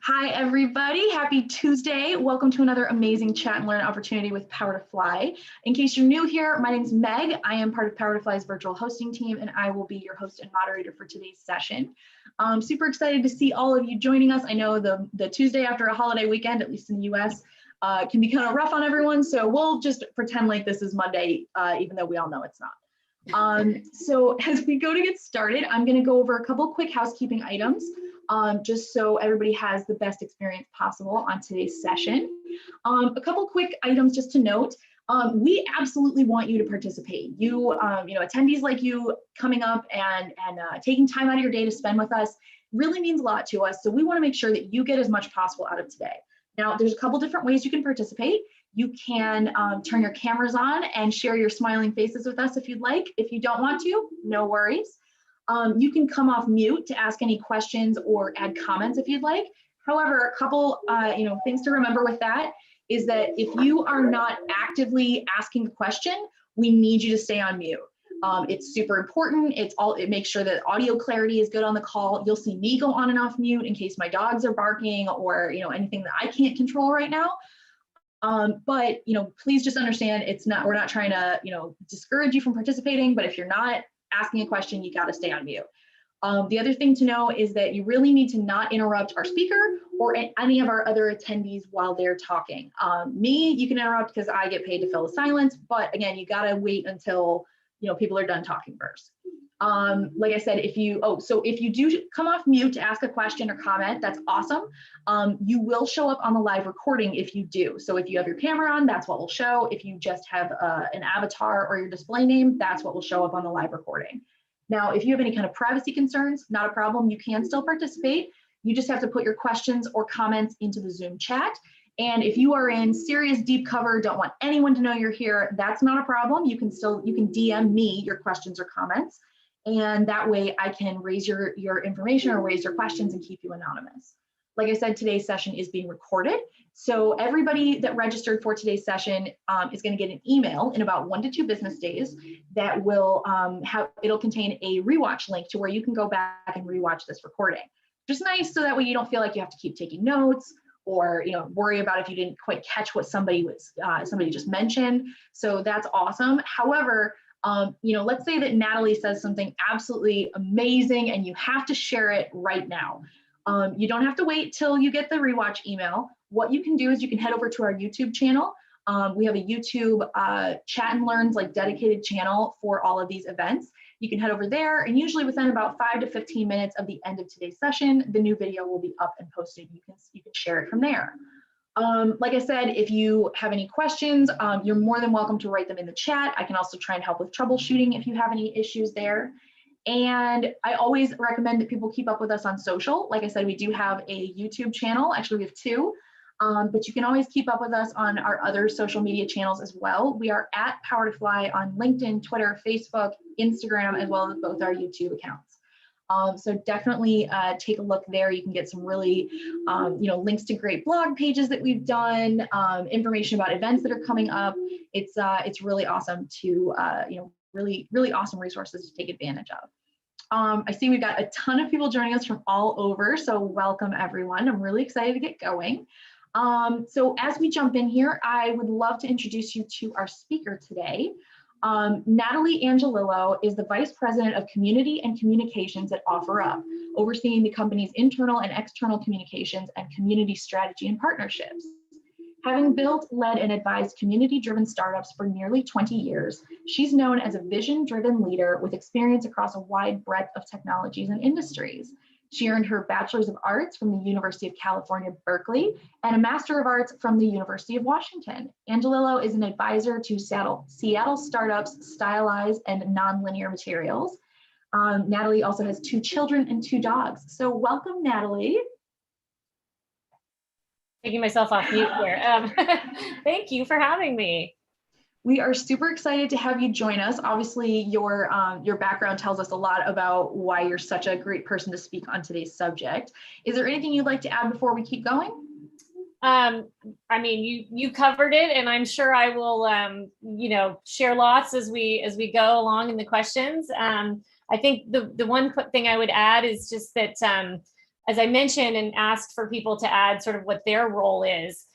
Hi, everybody. Happy Tuesday. Welcome to another amazing chat and learn opportunity with Power to Fly. In case you're new here, my name is Meg. I am part of Power to Fly's virtual hosting team, and I will be your host and moderator for today's session. I'm super excited to see all of you joining us. I know the Tuesday after a holiday weekend, at least in the US, can be kind of rough on everyone. So we'll just pretend like this is Monday, even though we all know it's not. So as we go to get started, I'm going to go over a couple quick housekeeping items. Just so everybody has the best experience possible on today's session. A couple quick items just to note. We absolutely want you to participate. Attendees like you coming up and taking time out of your day to spend with us really means a lot to us. So we want to make sure that you get as much possible out of today. Now, there's a couple different ways you can participate. You can turn your cameras on and share your smiling faces with us if you'd like. If you don't want to, no worries. You can come off mute to ask any questions or add comments if you'd like. However, a couple things to remember with that is that if you are not actively asking a question, we need you to stay on mute. It's super important. It makes sure that audio clarity is good on the call. You'll see me go on and off mute in case my dogs are barking or anything that I can't control right now. But please just understand we're not trying to discourage you from participating, but if you're not asking a question, you got to stay on mute. The other thing to know is that you really need to not interrupt our speaker or any of our other attendees while they're talking. Me, you can interrupt because I get paid to fill the silence, but again, you got to wait until people are done talking first. Like I said, if you do come off mute to ask a question or comment, that's awesome. You will show up on the live recording if you do. So if you have your camera on, that's what will show. If you just have an avatar or your display name, that's what will show up on the live recording. Now, if you have any kind of privacy concerns, not a problem. You can still participate. You just have to put your questions or comments into the Zoom chat. And if you are in serious deep cover, don't want anyone to know you're here, that's not a problem. You can DM me your questions or comments. And that way I can raise your information or raise your questions and keep you anonymous. Like I said, today's session is being recorded. So everybody that registered for today's session is going to get an email in about 1 to 2 business days that will it'll contain a rewatch link to where you can go back and rewatch this recording. Just nice so that way you don't feel like you have to keep taking notes or worry about if you didn't quite catch what somebody just mentioned. So that's awesome. However, let's say that Natalie says something absolutely amazing and you have to share it right now. You don't have to wait till you get the rewatch email. What you can do is you can head over to our YouTube channel. We have a YouTube Chat and Learns dedicated channel for all of these events. You can head over there, and usually within about 5 to 15 minutes of the end of today's session, the new video will be up and posted. You can share it from there. Like I said, if you have any questions, you're more than welcome to write them in the chat. I can also try and help with troubleshooting if you have any issues there. And I always recommend that people keep up with us on social. Like I said, we do have a YouTube channel. Actually, we have 2. But you can always keep up with us on our other social media channels as well. We are at Power to Fly on LinkedIn, Twitter, Facebook, Instagram, as well as both our YouTube accounts. So definitely take a look there. You can get some really, links to great blog pages that we've done, information about events that are coming up. It's really awesome to, really awesome resources to take advantage of. I see we've got a ton of people joining us from all over, so welcome everyone. I'm really excited to get going. So as we jump in here, I would love to introduce you to our speaker today. Natalie Angelillo is the Vice President of Community and Communications at OfferUp, overseeing the company's internal and external communications and community strategy and partnerships. Having built, led, and advised community-driven startups for nearly 20 years, she's known as a vision-driven leader with experience across a wide breadth of technologies and industries. She earned her Bachelor's of Arts from the University of California, Berkeley, and a Master of Arts from the University of Washington. Angelillo is an advisor to Seattle startups, Stylize, and Nonlinear Materials. Natalie also has 2 children and 2 dogs. So welcome, Natalie. Taking myself off mute here. Thank you for having me. We are super excited to have you join us. Obviously, your background tells us a lot about why you're such a great person to speak on today's subject. Is there anything you'd like to add before we keep going? I mean, you covered it, and I'm sure I will, share lots as we go along in the questions. I think the one thing I would add is just that as I mentioned and asked for people to add sort of what their role is,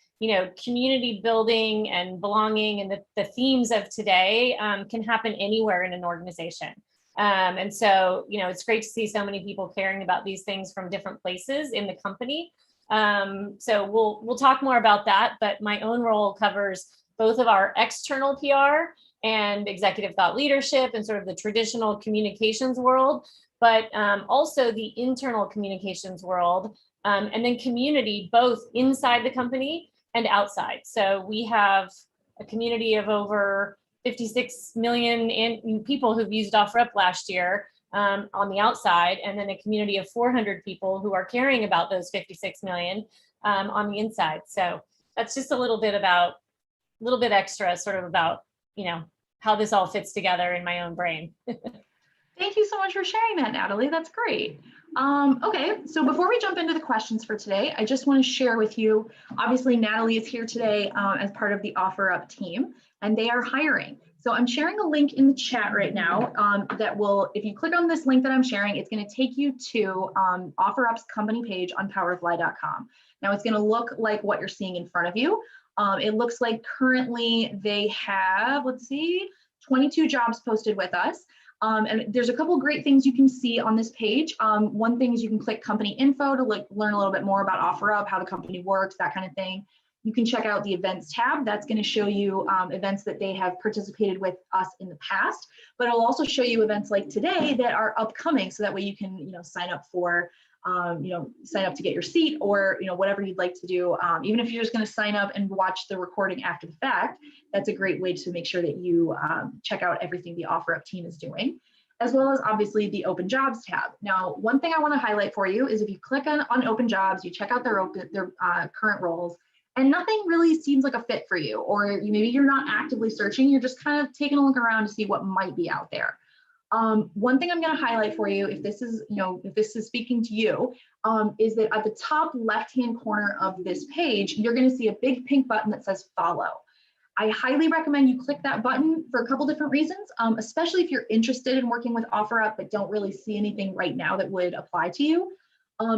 community building and belonging and the themes of today can happen anywhere in an organization. And so, it's great to see so many people caring about these things from different places in the company. So we'll talk more about that, but my own role covers both of our external PR and executive thought leadership and sort of the traditional communications world, but also the internal communications world, and then community, both inside the company and outside. So we have a community of over 56 million people who've used OfferUp last year on the outside, and then a community of 400 people who are caring about those 56 million on the inside. So that's just a little bit extra sort of about, how this all fits together in my own brain. Thank you so much for sharing that, Natalie. That's great. Okay, so before we jump into the questions for today, I just want to share with you, obviously Natalie is here today as part of the OfferUp team, and they are hiring. So I'm sharing a link in the chat right now that will, if you click on this link that I'm sharing, it's going to take you to OfferUp's company page on powertofly.com. Now it's going to look like what you're seeing in front of you. It looks like currently they have, 22 jobs posted with us. And there's a couple of great things you can see on this page. One thing is you can click company info to learn a little bit more about OfferUp, how the company works, that kind of thing. You can check out the events tab. That's going to show you events that they have participated with us in the past, but it'll also show you events like today that are upcoming. So that way you can, sign up for, sign up to get your seat or, whatever you'd like to do. Even if you're just going to sign up and watch the recording after the fact, that's a great way to make sure that you check out everything the OfferUp team is doing, as well as obviously the open jobs tab. Now, one thing I want to highlight for you is if you click on open jobs, you check out their current roles, and nothing really seems like a fit for you, or maybe you're not actively searching, you're just kind of taking a look around to see what might be out there. One thing I'm going to highlight for you, if this is speaking to you, is that at the top left-hand corner of this page, you're going to see a big pink button that says follow. I highly recommend you click that button for a couple different reasons, especially if you're interested in working with OfferUp but don't really see anything right now that would apply to you.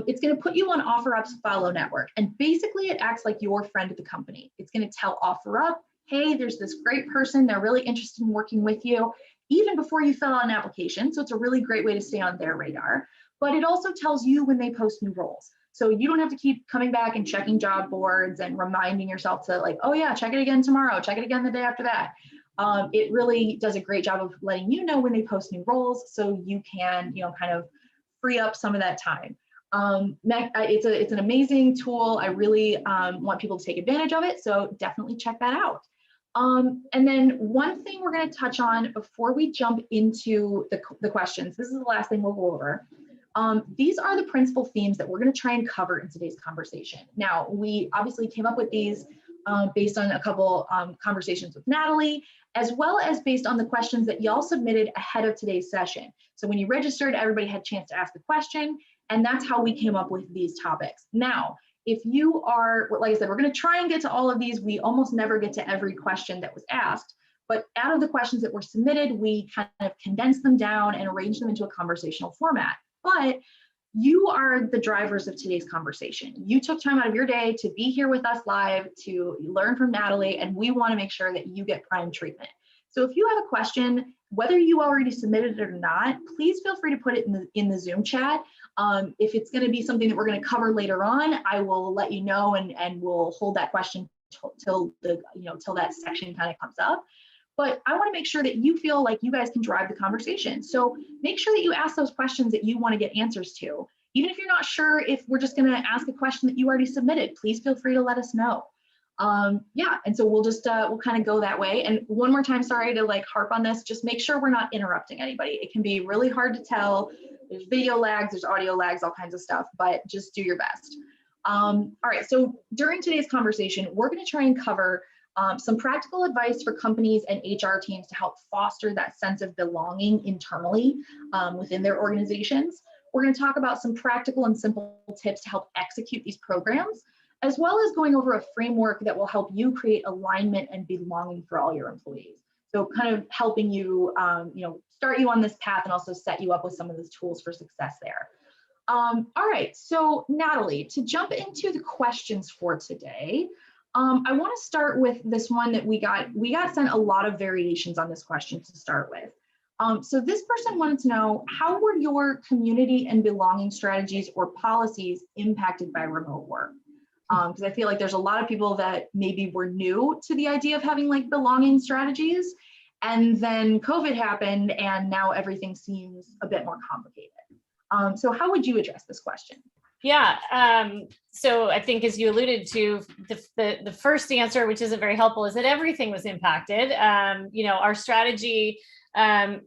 It's going to put you on OfferUp's follow network, and basically it acts like your friend at the company. It's going to tell OfferUp, hey, there's this great person, they're really interested in working with you, even before you fill out an application. So it's a really great way to stay on their radar. But it also tells you when they post new roles. So you don't have to keep coming back and checking job boards and reminding yourself to oh yeah, check it again tomorrow, check it again the day after that. It really does a great job of letting you know when they post new roles, so you can, kind of free up some of that time. It's an amazing tool. I really want people to take advantage of it. So definitely check that out. And then one thing we're going to touch on before we jump into the questions, this is the last thing we'll go over. These are the principal themes that we're going to try and cover in today's conversation. Now, we obviously came up with these based on a couple conversations with Natalie, as well as based on the questions that y'all submitted ahead of today's session. So when you registered, everybody had a chance to ask the question, and that's how we came up with these topics. Now, if you are, like I said, we're going to try and get to all of these. We almost never get to every question that was asked, but out of the questions that were submitted, we kind of condensed them down and arranged them into a conversational format. But you are the drivers of today's conversation. You took time out of your day to be here with us live, to learn from Natalie, and we want to make sure that you get prime treatment. So if you have a question, whether you already submitted it or not, please feel free to put it in the Zoom chat. If it's going to be something that we're going to cover later on, I will let you know, and we'll hold that question till that section kind of comes up. But I want to make sure that you feel like you guys can drive the conversation. So make sure that you ask those questions that you want to get answers to. Even if you're not sure if we're just going to ask a question that you already submitted, please feel free to let us know. Yeah, and so we'll just we'll kind of go that way. And one more time, sorry to harp on this, just make sure we're not interrupting anybody. It can be really hard to tell. There's video lags, there's audio lags, all kinds of stuff, but just do your best. All right, so during today's conversation, we're going to try and cover some practical advice for companies and HR teams to help foster that sense of belonging internally within their organizations. We're going to talk about some practical and simple tips to help execute these programs, as well as going over a framework that will help you create alignment and belonging for all your employees. So kind of helping you, start you on this path and also set you up with some of those tools for success there. All right, so Natalie, to jump into the questions for today, I want to start with this one that we got sent a lot of variations on this question to start with. So this person wanted to know, how were your community and belonging strategies or policies impacted by remote work? Because I feel like there's a lot of people that maybe were new to the idea of having like belonging strategies, and then COVID happened and now everything seems a bit more complicated. So how would you address this question? Yeah, so I think as you alluded to, the first answer, which isn't very helpful, is that everything was impacted. Our strategy,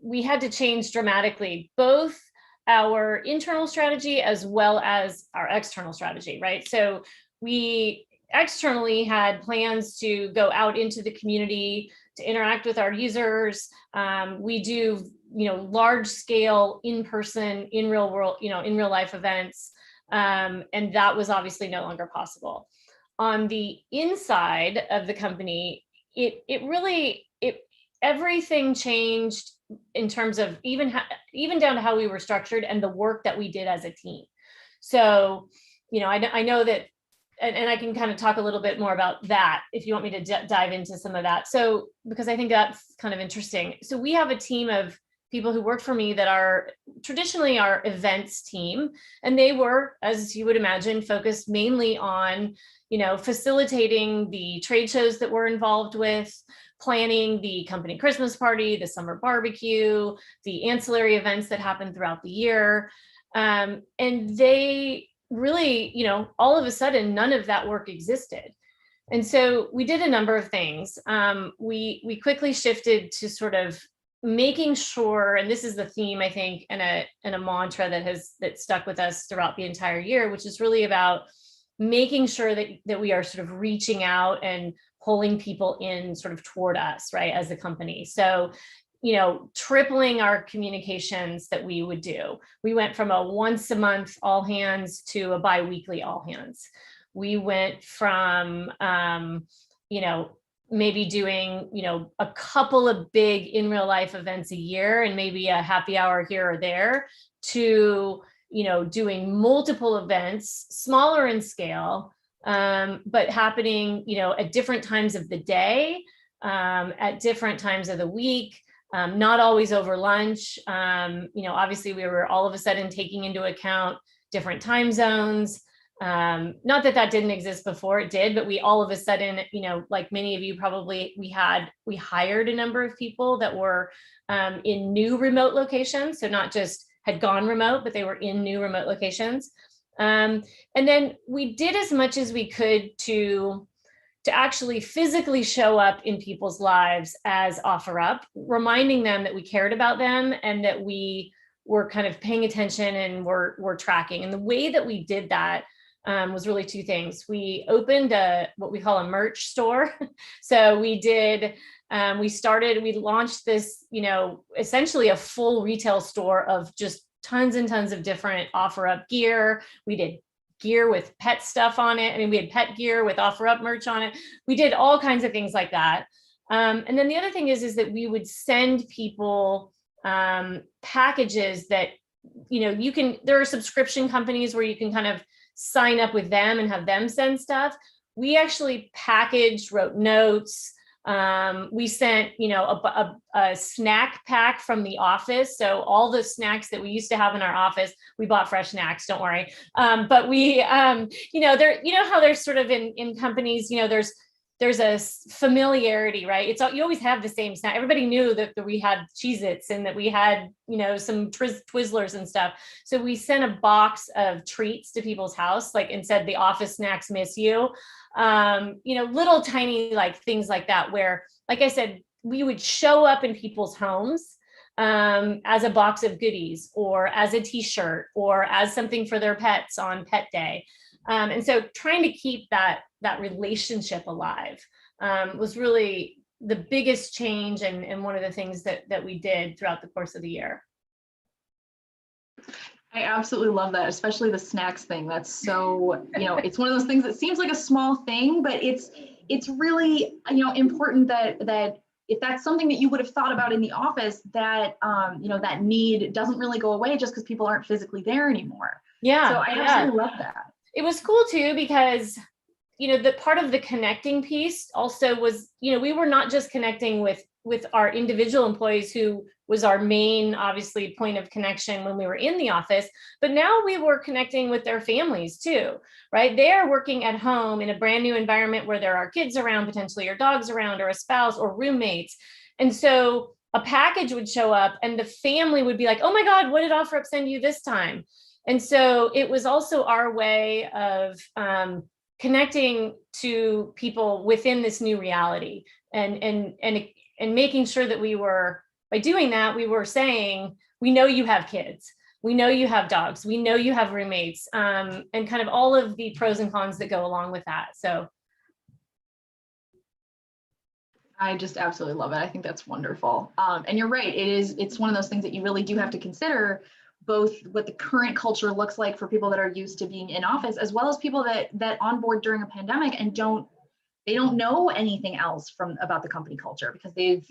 we had to change dramatically, both our internal strategy as well as our external strategy, right? So we externally had plans to go out into the community to interact with our users. We do, large scale in-person, in real world, in real life events. And that was obviously no longer possible. On the inside of the company, everything changed in terms of even down to how we were structured and the work that we did as a team. So, I know that, and I can kind of talk a little bit more about that if you want me to dive into some of that. So, because I think that's kind of interesting. So we have a team of people who work for me that are traditionally our events team, and they were, as you would imagine, focused mainly on, facilitating the trade shows that we're involved with, planning the company Christmas party, the summer barbecue, the ancillary events that happen throughout the year. And they really, all of a sudden, none of that work existed. And so we did a number of things. We quickly shifted to sort of making sure, and this is the theme, I think, and a mantra that stuck with us throughout the entire year, which is really about making sure that we are sort of reaching out and pulling people in sort of toward us, right, as a company. So, tripling our communications that we would do. We went from a once a month all hands to a bi-weekly all hands. We went from, maybe doing, a couple of big in real life events a year and maybe a happy hour here or there, to, doing multiple events, smaller in scale, but happening, at different times of the day, at different times of the week. Not always over lunch. Obviously we were all of a sudden taking into account different time zones. Not that didn't exist before, it did, but we all of a sudden, like many of you probably, we hired a number of people that were in new remote locations. So not just had gone remote, but they were in new remote locations. And then we did as much as we could to actually physically show up in people's lives as OfferUp, reminding them that we cared about them and that we were kind of paying attention and we're tracking. And the way that we did that was really two things. We opened what we call a merch store. So we launched this, essentially a full retail store of just tons and tons of different OfferUp gear. We did gear with pet stuff on it. I mean, we had pet gear with OfferUp merch on it. We did all kinds of things like that. And then the other thing is that we would send people packages that, there are subscription companies where you can kind of sign up with them and have them send stuff. We actually packaged, wrote notes. We sent, a snack pack from the office. So all the snacks that we used to have in our office, we bought fresh snacks, don't worry. But we, how there's sort of in companies, there's a familiarity, right? You always have the same snack. Everybody knew that we had Cheez-Its and that we had, some Twizzlers and stuff. So we sent a box of treats to people's house, and said, the office snacks miss you. Little tiny things like that, where, like I said, we would show up in people's homes as a box of goodies or as a t-shirt or as something for their pets on pet day. And so trying to keep that relationship alive was really the biggest change and one of the things that we did throughout the course of the year. I absolutely love that, especially the snacks thing. That's so, it's one of those things that seems like a small thing, but it's really, important that if that's something that you would have thought about in the office, that, that need doesn't really go away just because people aren't physically there anymore. Yeah. So I Yeah. absolutely love that. It was cool too, because the part of the connecting piece also was, we were not just connecting with our individual employees, who was our main, obviously, point of connection when we were in the office, but now we were connecting with their families too, right? They are working at home in a brand new environment where there are kids around, potentially, or dogs around, or a spouse, or roommates. And so a package would show up and the family would be like, oh my God, what did OfferUp send you this time? And so it was also our way of connecting to people within this new reality, and making sure that we were, by doing that, we were saying, we know you have kids, we know you have dogs, we know you have roommates, and kind of all of the pros and cons that go along with that. So I just absolutely love it. I think that's wonderful. And you're right. It's one of those things that you really do have to consider, both what the current culture looks like for people that are used to being in office, as well as people that onboard during a pandemic and they don't know anything else about the company culture, because they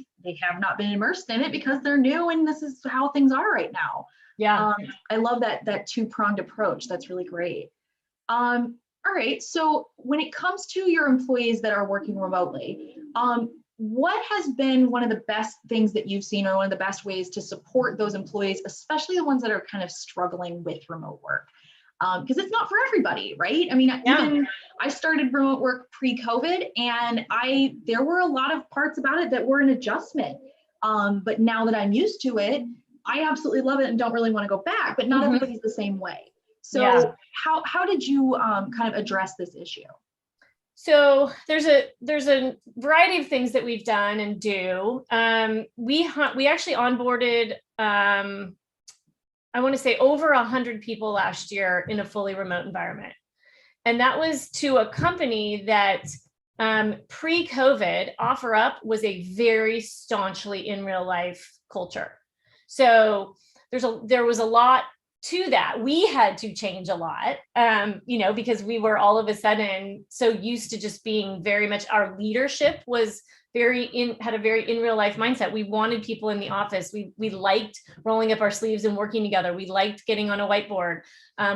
have not been immersed in it, because they're new and this is how things are right now. yeah. I love that two-pronged approach. That's really great. All right. So when it comes to your employees that are working remotely, what has been one of the best things that you've seen, or one of the best ways to support those employees, especially the ones that are kind of struggling with remote work? Because it's not for everybody, right? I mean, even I started remote work pre-COVID, and there were a lot of parts about it that were an adjustment. But now that I'm used to it, I absolutely love it and don't really want to go back, but not everybody's the same way. So how did you kind of address this issue? So there's a variety of things that we've done and do. We actually onboarded, I want to say, over 100 people last year in a fully remote environment. And that was to a company that pre-COVID, OfferUp was a very staunchly in real life culture. So there was a lot to that. We had to change a lot, because we were all of a sudden so used to just being very much, our leadership was had a very in real life mindset. We wanted people in the office. We liked rolling up our sleeves and working together. We liked getting on a whiteboard.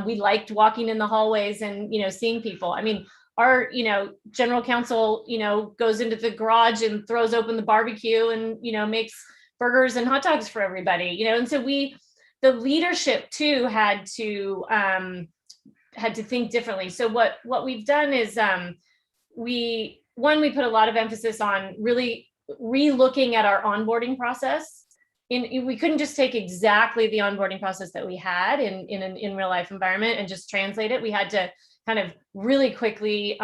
We liked walking in the hallways and, seeing people. I mean, our, general counsel, goes into the garage and throws open the barbecue and, makes burgers and hot dogs for everybody, and so the leadership too had to think differently. So what we've done is we put a lot of emphasis on really re-looking at our onboarding process. We couldn't just take exactly the onboarding process that we had in an in real life environment and just translate it. We had to kind of really quickly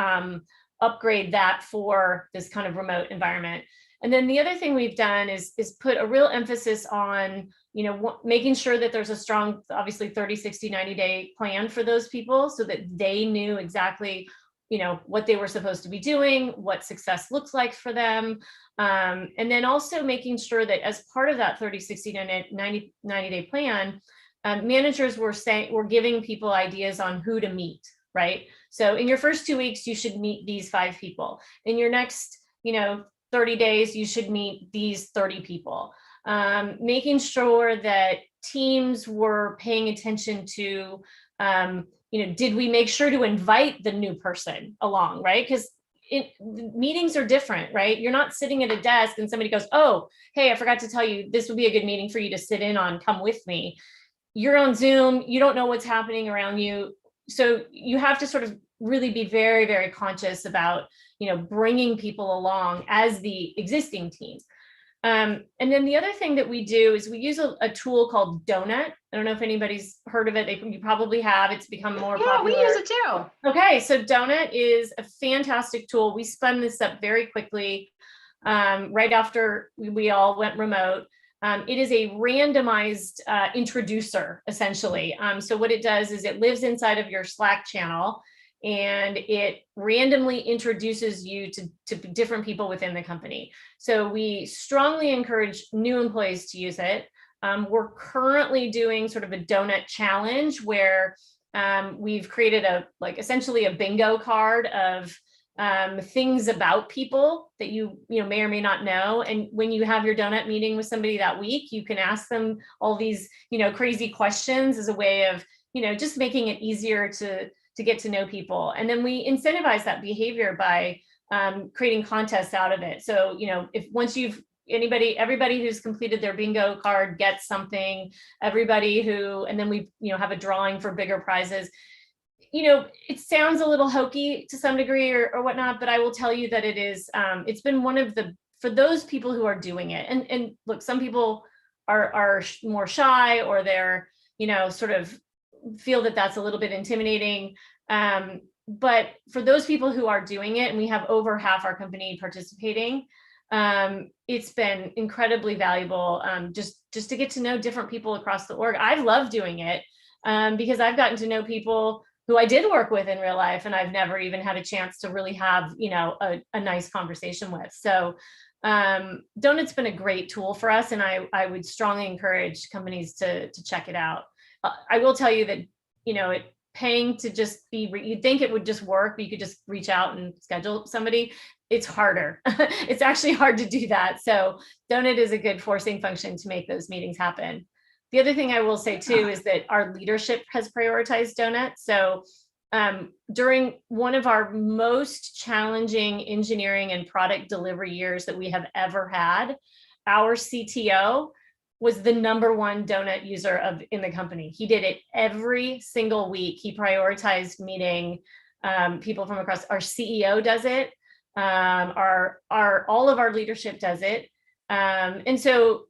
upgrade that for this kind of remote environment. And then the other thing we've done is put a real emphasis on, making sure that there's a strong, obviously 30, 60, 90-day plan for those people, so that they knew exactly, what they were supposed to be doing, what success looks like for them. And then also making sure that as part of that 30, 60, 90-day plan, managers were giving people ideas on who to meet, right? So in your first 2 weeks, you should meet these 5 people. In your next, 30 days, you should meet these 30 people. Making sure that teams were paying attention to, did we make sure to invite the new person along, right? Because meetings are different, right? You're not sitting at a desk and somebody goes, oh, hey, I forgot to tell you, this would be a good meeting for you to sit in on, come with me. You're on Zoom, you don't know what's happening around you. So you have to sort of really be very, very conscious about, bringing people along as the existing team. And then the other thing that we do is we use a tool called Donut. I don't know if anybody's heard of it. You probably have. It's become more popular. Yeah, we use it too. Okay, so Donut is a fantastic tool. We spun this up very quickly right after we all went remote. It is a randomized introducer, essentially. So what it does is it lives inside of your Slack channel, and it randomly introduces you to different people within the company. So we strongly encourage new employees to use it. We're currently doing sort of a donut challenge where we've created essentially a bingo card of things about people that you may or may not know. And when you have your donut meeting with somebody that week, you can ask them all these, crazy questions as a way of just making it easier to get to know people. And then we incentivize that behavior by creating contests out of it. So, if once everybody who's completed their bingo card gets something, and then we, have a drawing for bigger prizes. It sounds a little hokey to some degree or whatnot, but I will tell you that it's been one of for those people who are doing it. And look, some people are more shy, or they're, sort of feel that that's a little bit intimidating. But for those people who are doing it, and we have over half our company participating, it's been incredibly valuable, just to get to know different people across the org. I've loved doing it because I've gotten to know people who I did work with in real life, and I've never even had a chance to really have, a nice conversation with. So Donut's been a great tool for us, and I would strongly encourage companies to check it out. I will tell you that, paying to just you'd think it would just work, but you could just reach out and schedule somebody. It's harder. It's actually hard to do that. So Donut is a good forcing function to make those meetings happen. The other thing I will say too is that our leadership has prioritized Donut. So during one of our most challenging engineering and product delivery years that we have ever had, our CTO was the #1 Donut user in the company. He did it every single week. He prioritized meeting people from across. Our CEO does it. All of our leadership does it. And so,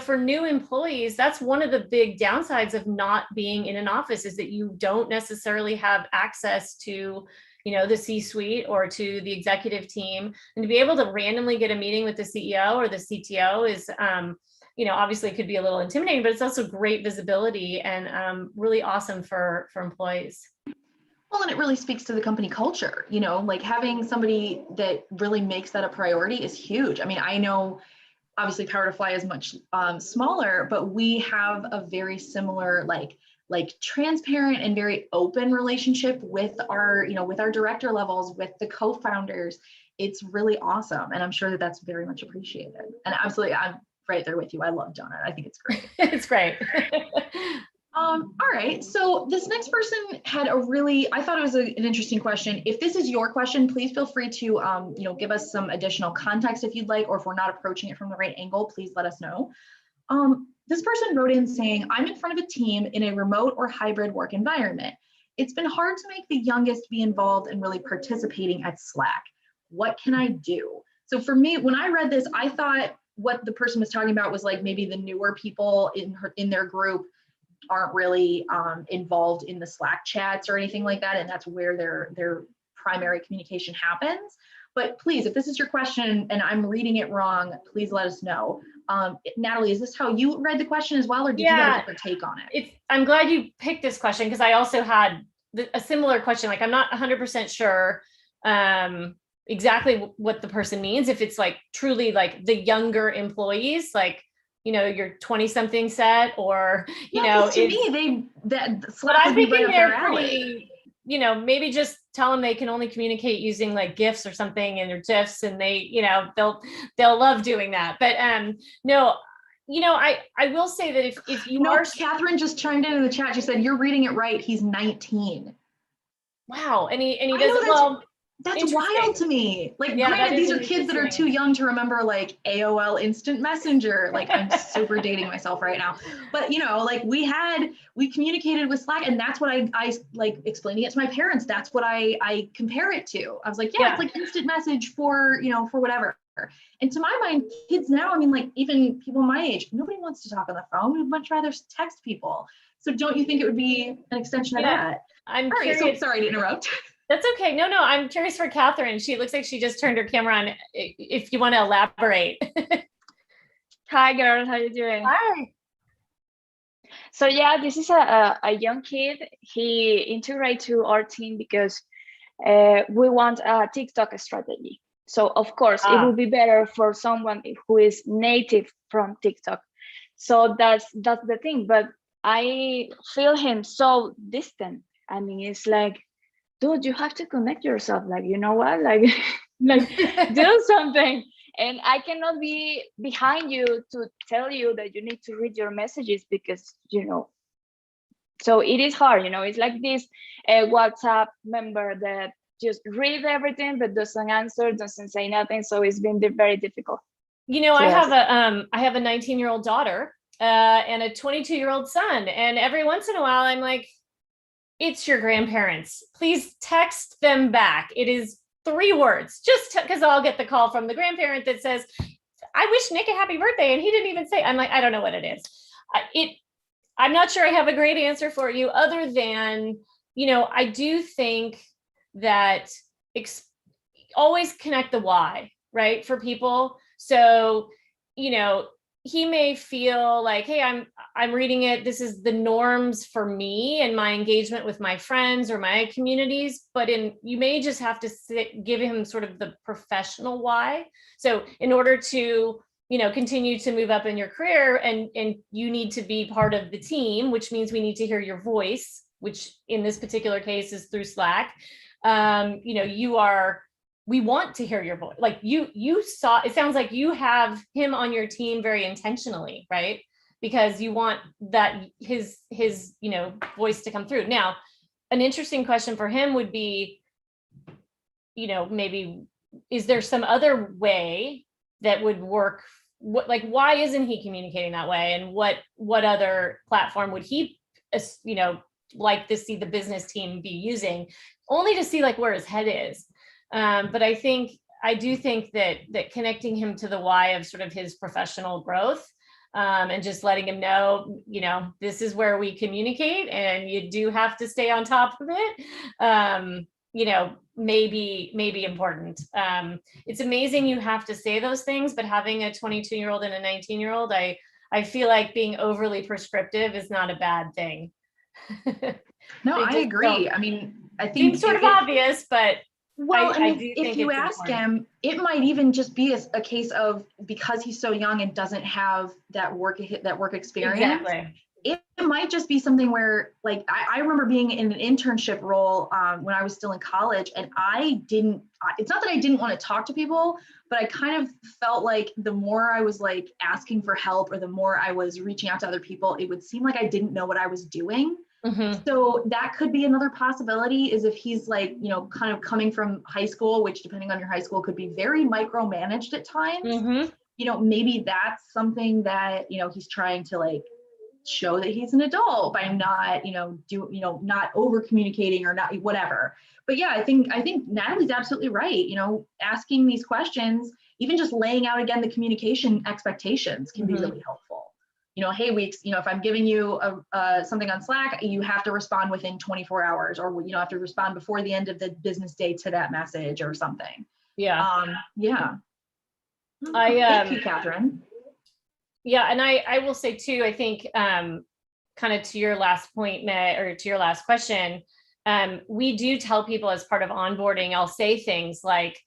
for new employees, that's one of the big downsides of not being in an office, is that you don't necessarily have access to, the C-suite or to the executive team. And to be able to randomly get a meeting with the CEO or the CTO is, obviously it could be a little intimidating, but it's also great visibility and really awesome for employees. Well, and it really speaks to the company culture, like having somebody that really makes that a priority is huge. I mean, I know obviously Power to Fly is much smaller, but we have a very similar, like transparent and very open relationship with our, with our director levels, with the co-founders. It's really awesome. And I'm sure that that's very much appreciated. And absolutely, I'm right there with you. I love Donut. I think it's great. It's great. All right. So this next person had I thought it was an interesting question. If this is your question, please feel free to, give us some additional context if you'd like, or if we're not approaching it from the right angle, please let us know. This person wrote in saying, I'm in front of a team in a remote or hybrid work environment. It's been hard to make the youngest be involved in really participating at Slack. What can I do? So for me, when I read this, I thought what the person was talking about was like maybe the newer people in their group aren't really involved in the Slack chats or anything like that, and that's where their primary communication happens. But please, if this is your question and I'm reading it wrong, please let us know. Natalie, is this how you read the question as well, or did you have a different take on it? I'm glad you picked this question, because I also had a similar question. Like, I'm not 100% sure exactly what the person means. If it's like truly like the younger employees, like, your 20-something set, or, to me, but I'm thinking they're pretty, maybe just tell them they can only communicate using like GIFs or something, and their GIFs, and they, they'll love doing that. But no, I will say that if you are. Catherine just chimed in the chat. She said, you're reading it right. He's 19. Wow. And he doesn't, that's wild to me. Like, granted, these are kids that are too young to remember like AOL Instant Messenger. Like, I'm super dating myself right now. But like we communicated with Slack, and that's what I like explaining it to my parents. That's what I compare it to. I was like, it's like instant message for for whatever. And to my mind, kids now, I mean, like even people my age, nobody wants to talk on the phone. We'd much rather text people. So don't you think it would be an extension of that? I'm curious. So sorry to interrupt. That's okay. No, I'm curious for Catherine. She looks like she just turned her camera on. If you want to elaborate. Hi, girl. How you doing? Hi. So yeah, this is a young kid. He integrated to our team because we want a TikTok strategy. So of course, it would be better for someone who is native from TikTok. So that's the thing. But I feel him so distant. I mean, it's like, dude, you have to connect yourself. Like, you know what? Like do something. And I cannot be behind you to tell you that you need to read your messages because, So it is hard, it's like this WhatsApp member that just read everything but doesn't answer, doesn't say nothing. So it's been very difficult. I have a 19-year-old daughter and a 22-year-old son, and every once in a while I'm like, it's your grandparents, please text them back. It is 3 words, just because I'll get the call from the grandparent that says, I wish Nick a happy birthday, and he didn't even say. I'm like, I don't know what it is. I'm not sure I have a great answer for you, other than, I do think that always connect the why, right, for people. So, he may feel like, hey, I'm reading it, this is the norms for me and my engagement with my friends or my communities, but you may just have to give him sort of the professional why. So in order to, continue to move up in your career, and you need to be part of the team, which means we need to hear your voice, which in this particular case is through Slack. We want to hear your voice. Like you saw, it sounds like you have him on your team very intentionally, right? Because you want that his voice to come through. Now, an interesting question for him would be, maybe, is there some other way that would work? Why isn't he communicating that way? And what other platform would he, like to see the business team be using, only to see where his head is? But I do think that connecting him to the why of sort of his professional growth, and just letting him know, this is where we communicate and you do have to stay on top of it, maybe important. It's amazing you have to say those things, but having a 22-year-old and a 19-year-old, I feel like being overly prescriptive is not a bad thing. No, I agree. I mean, I think it's sort of obvious, but well, if you ask him, it might even just be a case of, because he's so young and doesn't have that work experience. Exactly. It might just be something where, I remember being in an internship role when I was still in college, and it's not that I didn't want to talk to people, but I kind of felt like the more I was asking for help, or the more I was reaching out to other people, it would seem like I didn't know what I was doing. Mm-hmm. So that could be another possibility, is if he's kind of coming from high school, which depending on your high school could be very micromanaged at times. Mm-hmm. Maybe that's something that, he's trying to show that he's an adult by not, not over communicating or not whatever. But yeah, I think Natalie's absolutely right. Asking these questions, even just laying out again the communication expectations can mm-hmm. be really helpful. Hey, if I'm giving you something on Slack, you have to respond within 24 hours, or have to respond before the end of the business day to that message or something. Yeah. Yeah. Thank you, Catherine. Yeah, and I will say too, I think kind of to your last point, or to your last question, we do tell people as part of onboarding, I'll say things like,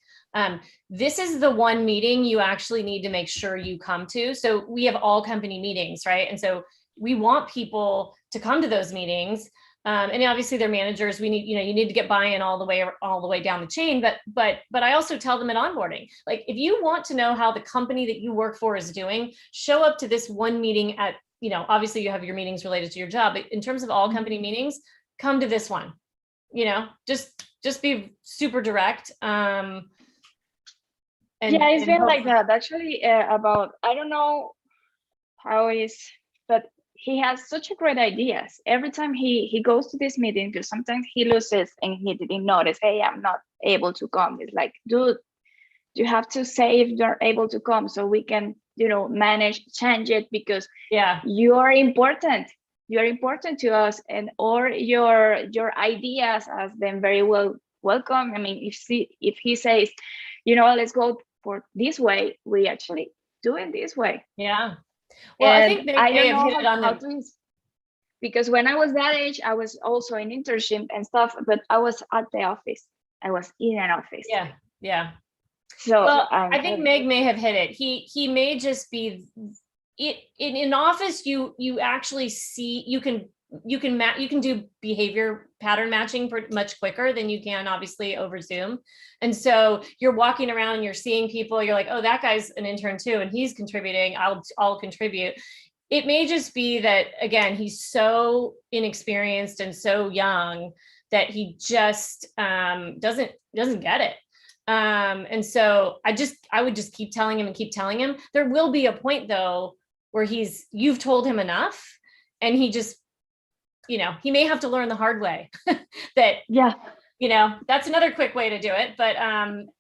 this is the one meeting you actually need to make sure you come to. So we have all company meetings, right? And so we want people to come to those meetings. And obviously they're managers. We need, you need to get buy-in all the way down the chain. But I also tell them at onboarding, if you want to know how the company that you work for is doing, show up to this one meeting at, obviously you have your meetings related to your job, but in terms of all company meetings, come to this one, just be super direct. It's been like that actually, about, I don't know how it is, but he has such a great ideas. Every time he goes to this meeting, because sometimes he loses and he didn't notice, hey, I'm not able to come. It's like, dude, you have to say if you're able to come so we can, manage, change it, because you are important. You're important to us, and or your ideas as them very well welcome. I mean, if he says, let's go for this way, we actually do it this way. Yeah. Well, and I think I don't know how to, because when I was that age, I was also in internship and stuff, but I was at the office. I was in an office. Yeah. Yeah. So I think Meg may have hit it. He may just be it in office. You actually see, you can do behavior pattern matching much quicker than you can obviously over Zoom. And so you're walking around and you're seeing people, you're like, oh, that guy's an intern too, and he's contributing, I'll contribute. it may just be that, again, he's so inexperienced and so young that he just doesn't get it. And so I would just keep telling him and keep telling him. There will be a point though where you've told him enough, and he just, he may have to learn the hard way that, that's another quick way to do it. But,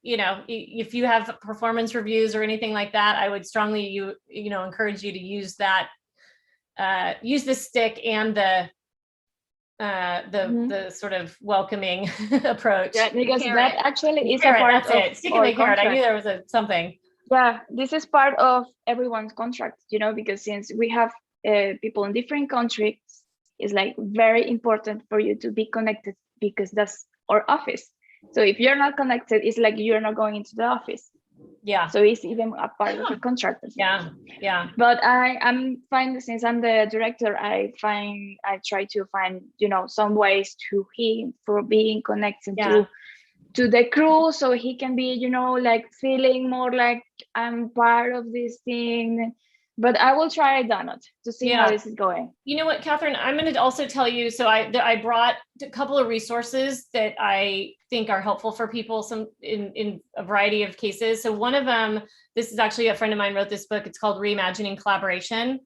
if you have performance reviews or anything like that, I would strongly, encourage you to use that, use the stick and the sort of welcoming approach. Yeah, because Carrot. that actually is a Carrot, part that's of it. Stick and our the carrot. I contract. knew there was something. Yeah, this is part of everyone's contract, because since we have people in different countries, it's like very important for you to be connected, because that's our office. So if you're not connected, it's like you're not going into the office. Yeah. So it's even a part of the contract. Yeah. But I'm fine, since I'm the director, I try to find, some ways to him for being connected to the crew, so he can be, like feeling more like I'm part of this thing. But I will try Donut to see how this is going. You know what, Catherine, I'm going to also tell you, so I brought a couple of resources that I think are helpful for people in a variety of cases. So one of them, this is actually a friend of mine wrote this book. It's called Reimagining Collaboration.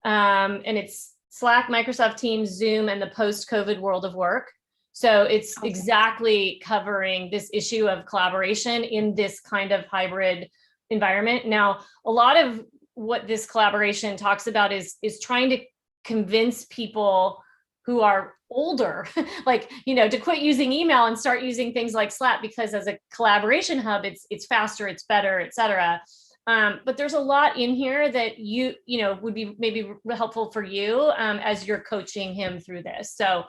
And it's Slack, Microsoft Teams, Zoom, and the post-COVID world of work. So it's exactly covering this issue of collaboration in this kind of hybrid environment. Now, a lot of what this collaboration talks about is trying to convince people who are older, like, to quit using email and start using things like Slack, because as a collaboration hub, it's faster, it's better, et cetera. But there's a lot in here that would be maybe helpful for you as you're coaching him through this. So,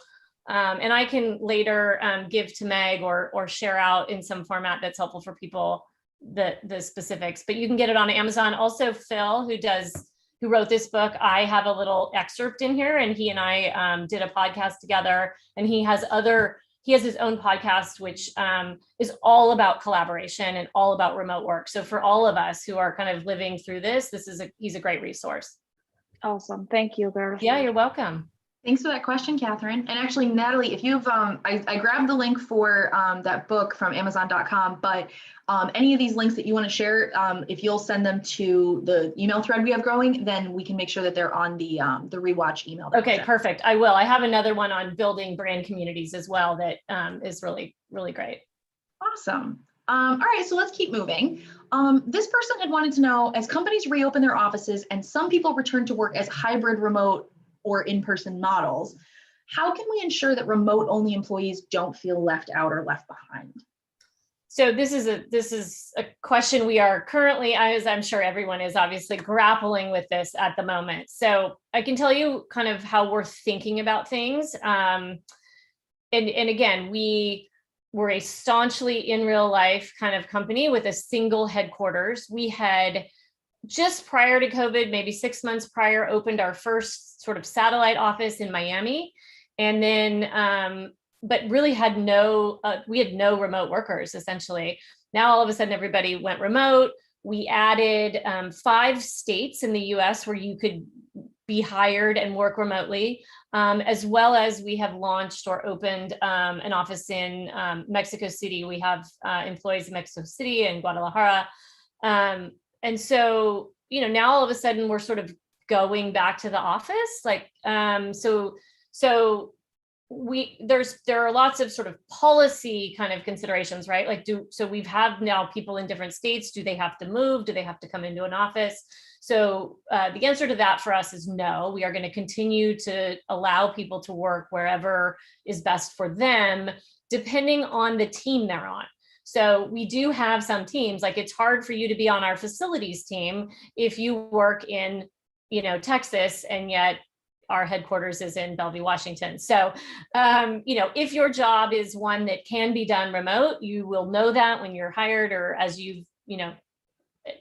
and I can later give to Meg or share out in some format that's helpful for people the specifics, but you can get it on Amazon. Also, Phil, who wrote this book, I have a little excerpt in here, and he and I did a podcast together, and he has his own podcast, which is all about collaboration and all about remote work. So for all of us who are kind of living through this, he's a great resource. Awesome. Thank you, girl. Yeah, you're welcome. Thanks for that question, Catherine. And actually, Natalie, if you've, I grabbed the link for that book from Amazon.com, but any of these links that you want to share, if you'll send them to the email thread we have growing, then we can make sure that they're on the rewatch email. Okay, perfect. I will. I have another one on building brand communities as well that is really, really great. Awesome. All right, so let's keep moving. This person had wanted to know, as companies reopen their offices and some people return to work as hybrid, remote, or in-person models, how can we ensure that remote-only employees don't feel left out or left behind? So this is a question we are currently, as I'm sure everyone is, obviously grappling with this at the moment. So I can tell you kind of how we're thinking about things. And again, we were a staunchly in real life kind of company with a single headquarters. We had just prior to COVID, maybe 6 months prior, opened our first sort of satellite office in Miami. And then, but really had we had no remote workers essentially. Now, all of a sudden, everybody went remote. We added 5 states in the US where you could be hired and work remotely, as well as we have launched or opened an office in Mexico City. We have employees in Mexico City and Guadalajara. And so, now all of a sudden we're sort of going back to the office. Like, so there are lots of sort of policy kind of considerations, right? Like, so we have now people in different states. Do they have to move? Do they have to come into an office? So the answer to that for us is no. We are going to continue to allow people to work wherever is best for them, depending on the team they're on. So we do have some teams, like it's hard for you to be on our facilities team if you work in, Texas, and yet our headquarters is in Bellevue, Washington. So, if your job is one that can be done remote, you will know that when you're hired or as you've,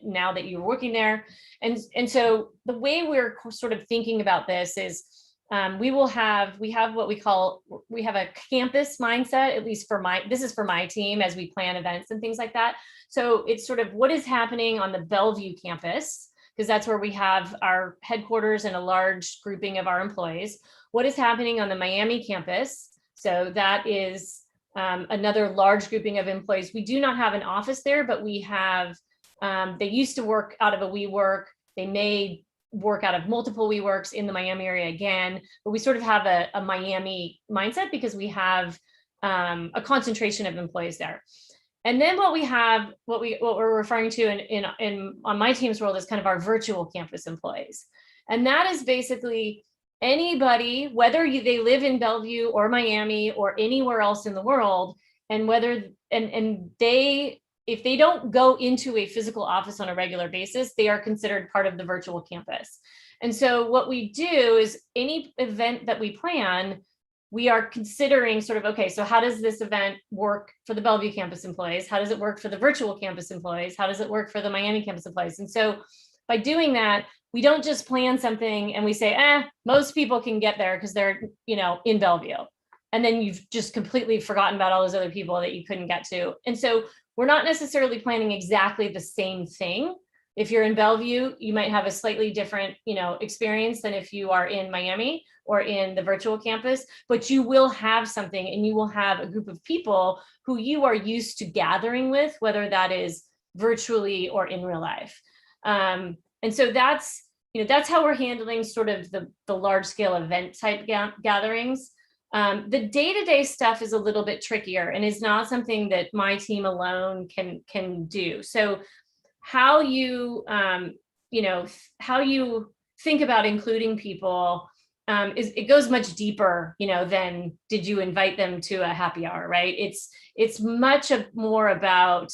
now that you're working there. And so the way we're sort of thinking about this is we have a campus mindset, at least this is for my team as we plan events and things like that. So it's sort of what is happening on the Bellevue campus. because that's where we have our headquarters and a large grouping of our employees. What is happening on the Miami campus? So that is another large grouping of employees. We do not have an office there, but we have, they used to work out of a WeWork. They may work out of multiple WeWorks in the Miami area again, but we sort of have a Miami mindset because we have a concentration of employees there. And then what we're referring to in on my team's world is kind of our virtual campus employees. And that is basically anybody, whether they live in Bellevue or Miami or anywhere else in the world, and whether, and they, if they don't go into a physical office on a regular basis, they are considered part of the virtual campus. And so what we do is any event that we plan, we are considering sort of, okay, so how does this event work for the Bellevue campus employees? How does it work for the virtual campus employees? How does it work for the Miami campus employees? And so by doing that, we don't just plan something and we say, most people can get there because they're, in Bellevue. And then you've just completely forgotten about all those other people that you couldn't get to. And so we're not necessarily planning exactly the same thing. If you're in Bellevue, you might have a slightly different, experience than if you are in Miami or in the virtual campus, but you will have something and you will have a group of people who you are used to gathering with, whether that is virtually or in real life. And so that's how we're handling sort of the large scale event type gatherings. The day-to-day stuff is a little bit trickier and is not something that my team alone can do. So how you think about including people it goes much deeper, than did you invite them to a happy hour, right? It's much more about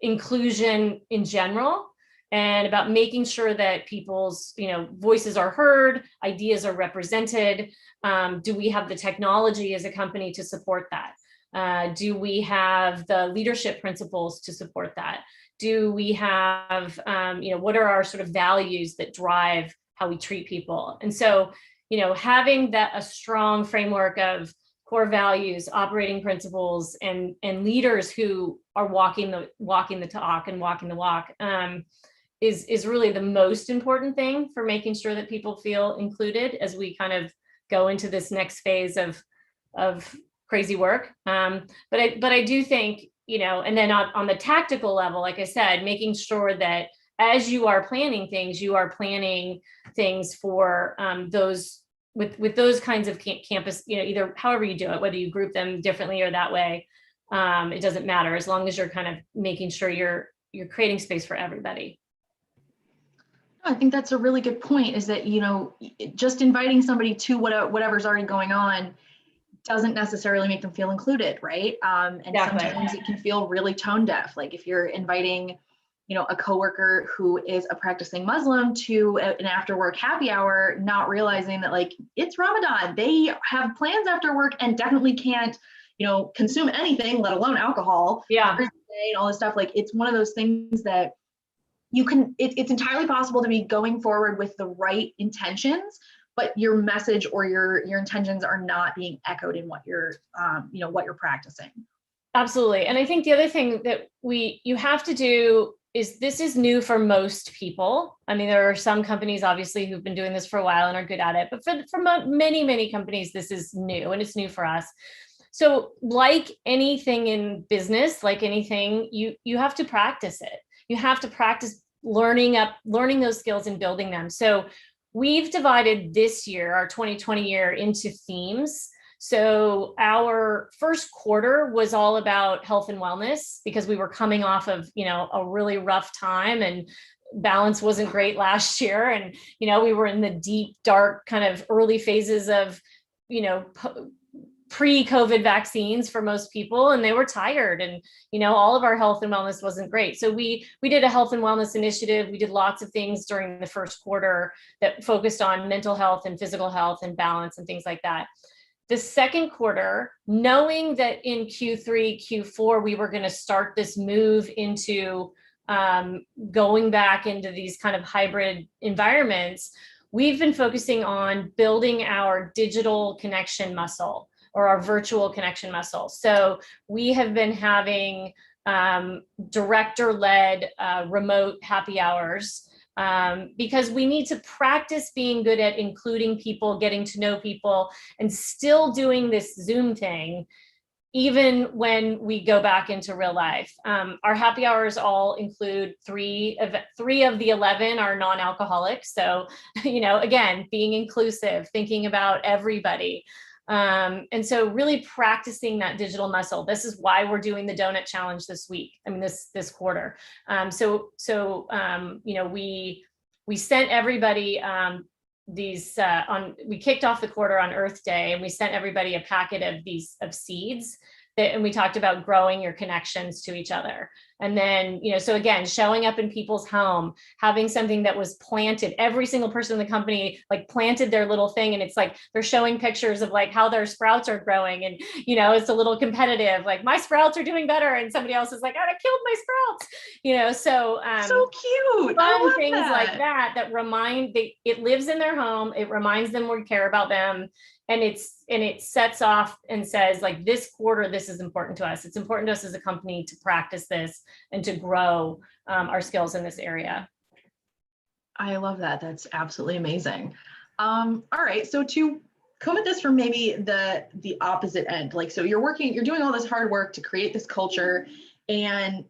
inclusion in general and about making sure that people's voices are heard, ideas are represented. Do we have the technology as a company to support that? Do we have the leadership principles to support that? Do we have, what are our sort of values that drive how we treat people? And so, having a strong framework of core values, operating principles, and leaders who are walking the talk and walking the walk is really the most important thing for making sure that people feel included as we kind of go into this next phase of crazy work. But I do think, and then on the tactical level, like I said, making sure that as you are planning things for those with those kinds of campus, either however you do it, whether you group them differently or that way, it doesn't matter as long as you're kind of making sure you're creating space for everybody. I think that's a really good point, is that, just inviting somebody to whatever's already going on doesn't necessarily make them feel included, right? And exactly. Sometimes it can feel really tone deaf. Like if you're inviting, a coworker who is a practicing Muslim to an after work happy hour, not realizing that it's Ramadan, they have plans after work and definitely can't, consume anything, let alone alcohol. Yeah. And all this stuff. It's one of those things that it's entirely possible to be going forward with the right intentions, but your message or your intentions are not being echoed in what you're practicing. Absolutely. And I think the other thing that you have to do is, this is new for most people. I mean, there are some companies obviously who've been doing this for a while and are good at it, but for many, many companies, this is new, and it's new for us. So like anything in business, like anything, you have to practice it. You have to practice learning those skills and building them. So we've divided this year, our 2020 year, into themes. So our first quarter was all about health and wellness because we were coming off of, a really rough time, and balance wasn't great last year. And, we were in the deep, dark kind of early phases of, pre-COVID vaccines for most people, and they were tired, and all of our health and wellness wasn't great. So we did a health and wellness initiative. We did lots of things during the first quarter that focused on mental health and physical health and balance and things like that. The second quarter, knowing that in Q3, Q4, we were going to start this move into going back into these kind of hybrid environments, we've been focusing on building our digital connection muscle, or our virtual connection muscle. So we have been having director-led remote happy hours because we need to practice being good at including people, getting to know people, and still doing this Zoom thing, even when we go back into real life. Our happy hours all include three of the 11 are non-alcoholic. So, again, being inclusive, thinking about everybody. And so really practicing that digital muscle. This is why we're doing the donut challenge this week. I mean, this quarter. We sent everybody we kicked off the quarter on Earth Day, and we sent everybody a packet of seeds and we talked about growing your connections to each other. And then, so again, showing up in people's home, having something that was planted, every single person in the company like planted their little thing. And it's like, they're showing pictures of like how their sprouts are growing. And, it's a little competitive, like my sprouts are doing better. And somebody else is like, oh, I killed my sprouts, so cute. Fun things like that remind, it lives in their home. It reminds them we care about them. And it sets off and says, like, this quarter, this is important to us. It's important to us as a company to practice this and to grow our skills in this area. I love that. That's absolutely amazing. All right. So to come at this from maybe the opposite end, like, so you're doing all this hard work to create this culture, and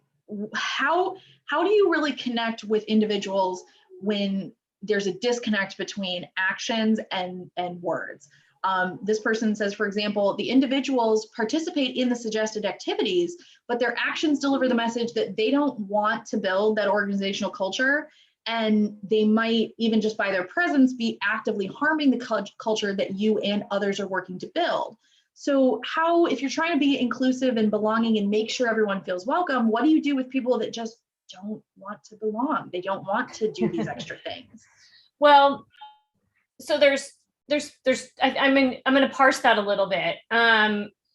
how do you really connect with individuals when there's a disconnect between actions and words? This person says, for example, the individuals participate in the suggested activities, but their actions deliver the message that they don't want to build that organizational culture. And they might, even just by their presence, be actively harming the culture that you and others are working to build. So if you're trying to be inclusive and belonging and make sure everyone feels welcome, what do you do with people that just don't want to belong? They don't want to do these extra things. Well, so I'm going to parse that a little bit.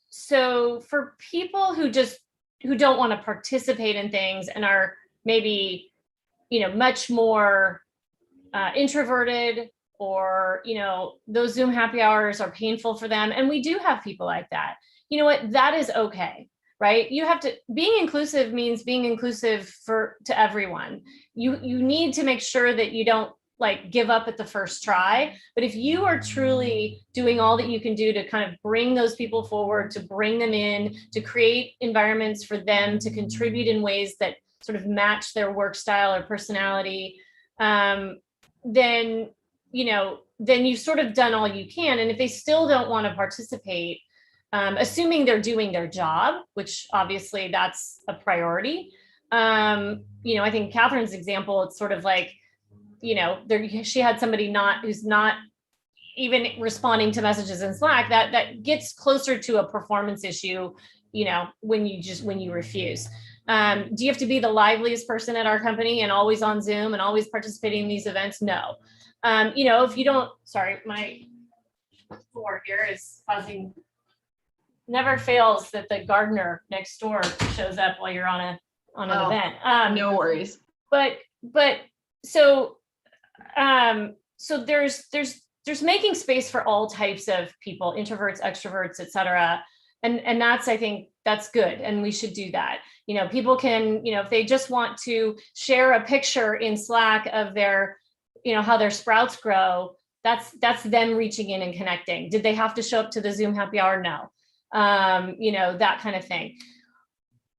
So for people who don't want to participate in things and are maybe, much more introverted, or, those Zoom happy hours are painful for them. And we do have people like that. You know what? That is okay, right? Being inclusive means being inclusive to everyone. You need to make sure that you don't like give up at the first try. But if you are truly doing all that you can do to kind of bring those people forward, to bring them in, to create environments for them to contribute in ways that sort of match their work style or personality, then you've sort of done all you can. And if they still don't want to participate, assuming they're doing their job, which obviously that's a priority. I think Catherine's example, it's sort of like, she had somebody who's not even responding to messages in Slack, that gets closer to a performance issue, when you refuse. Do you have to be the liveliest person at our company and always on Zoom and always participating in these events? No. If you don't, sorry, my floor here is causing, never fails that the gardener next door shows up while you're on an event. No worries. But so there's making space for all types of people, introverts, extroverts, et cetera. And that's, I think that's good. And we should do that. People can, if they just want to share a picture in Slack of their, how their sprouts grow, that's them reaching in and connecting. Did they have to show up to the Zoom happy hour? No. That kind of thing.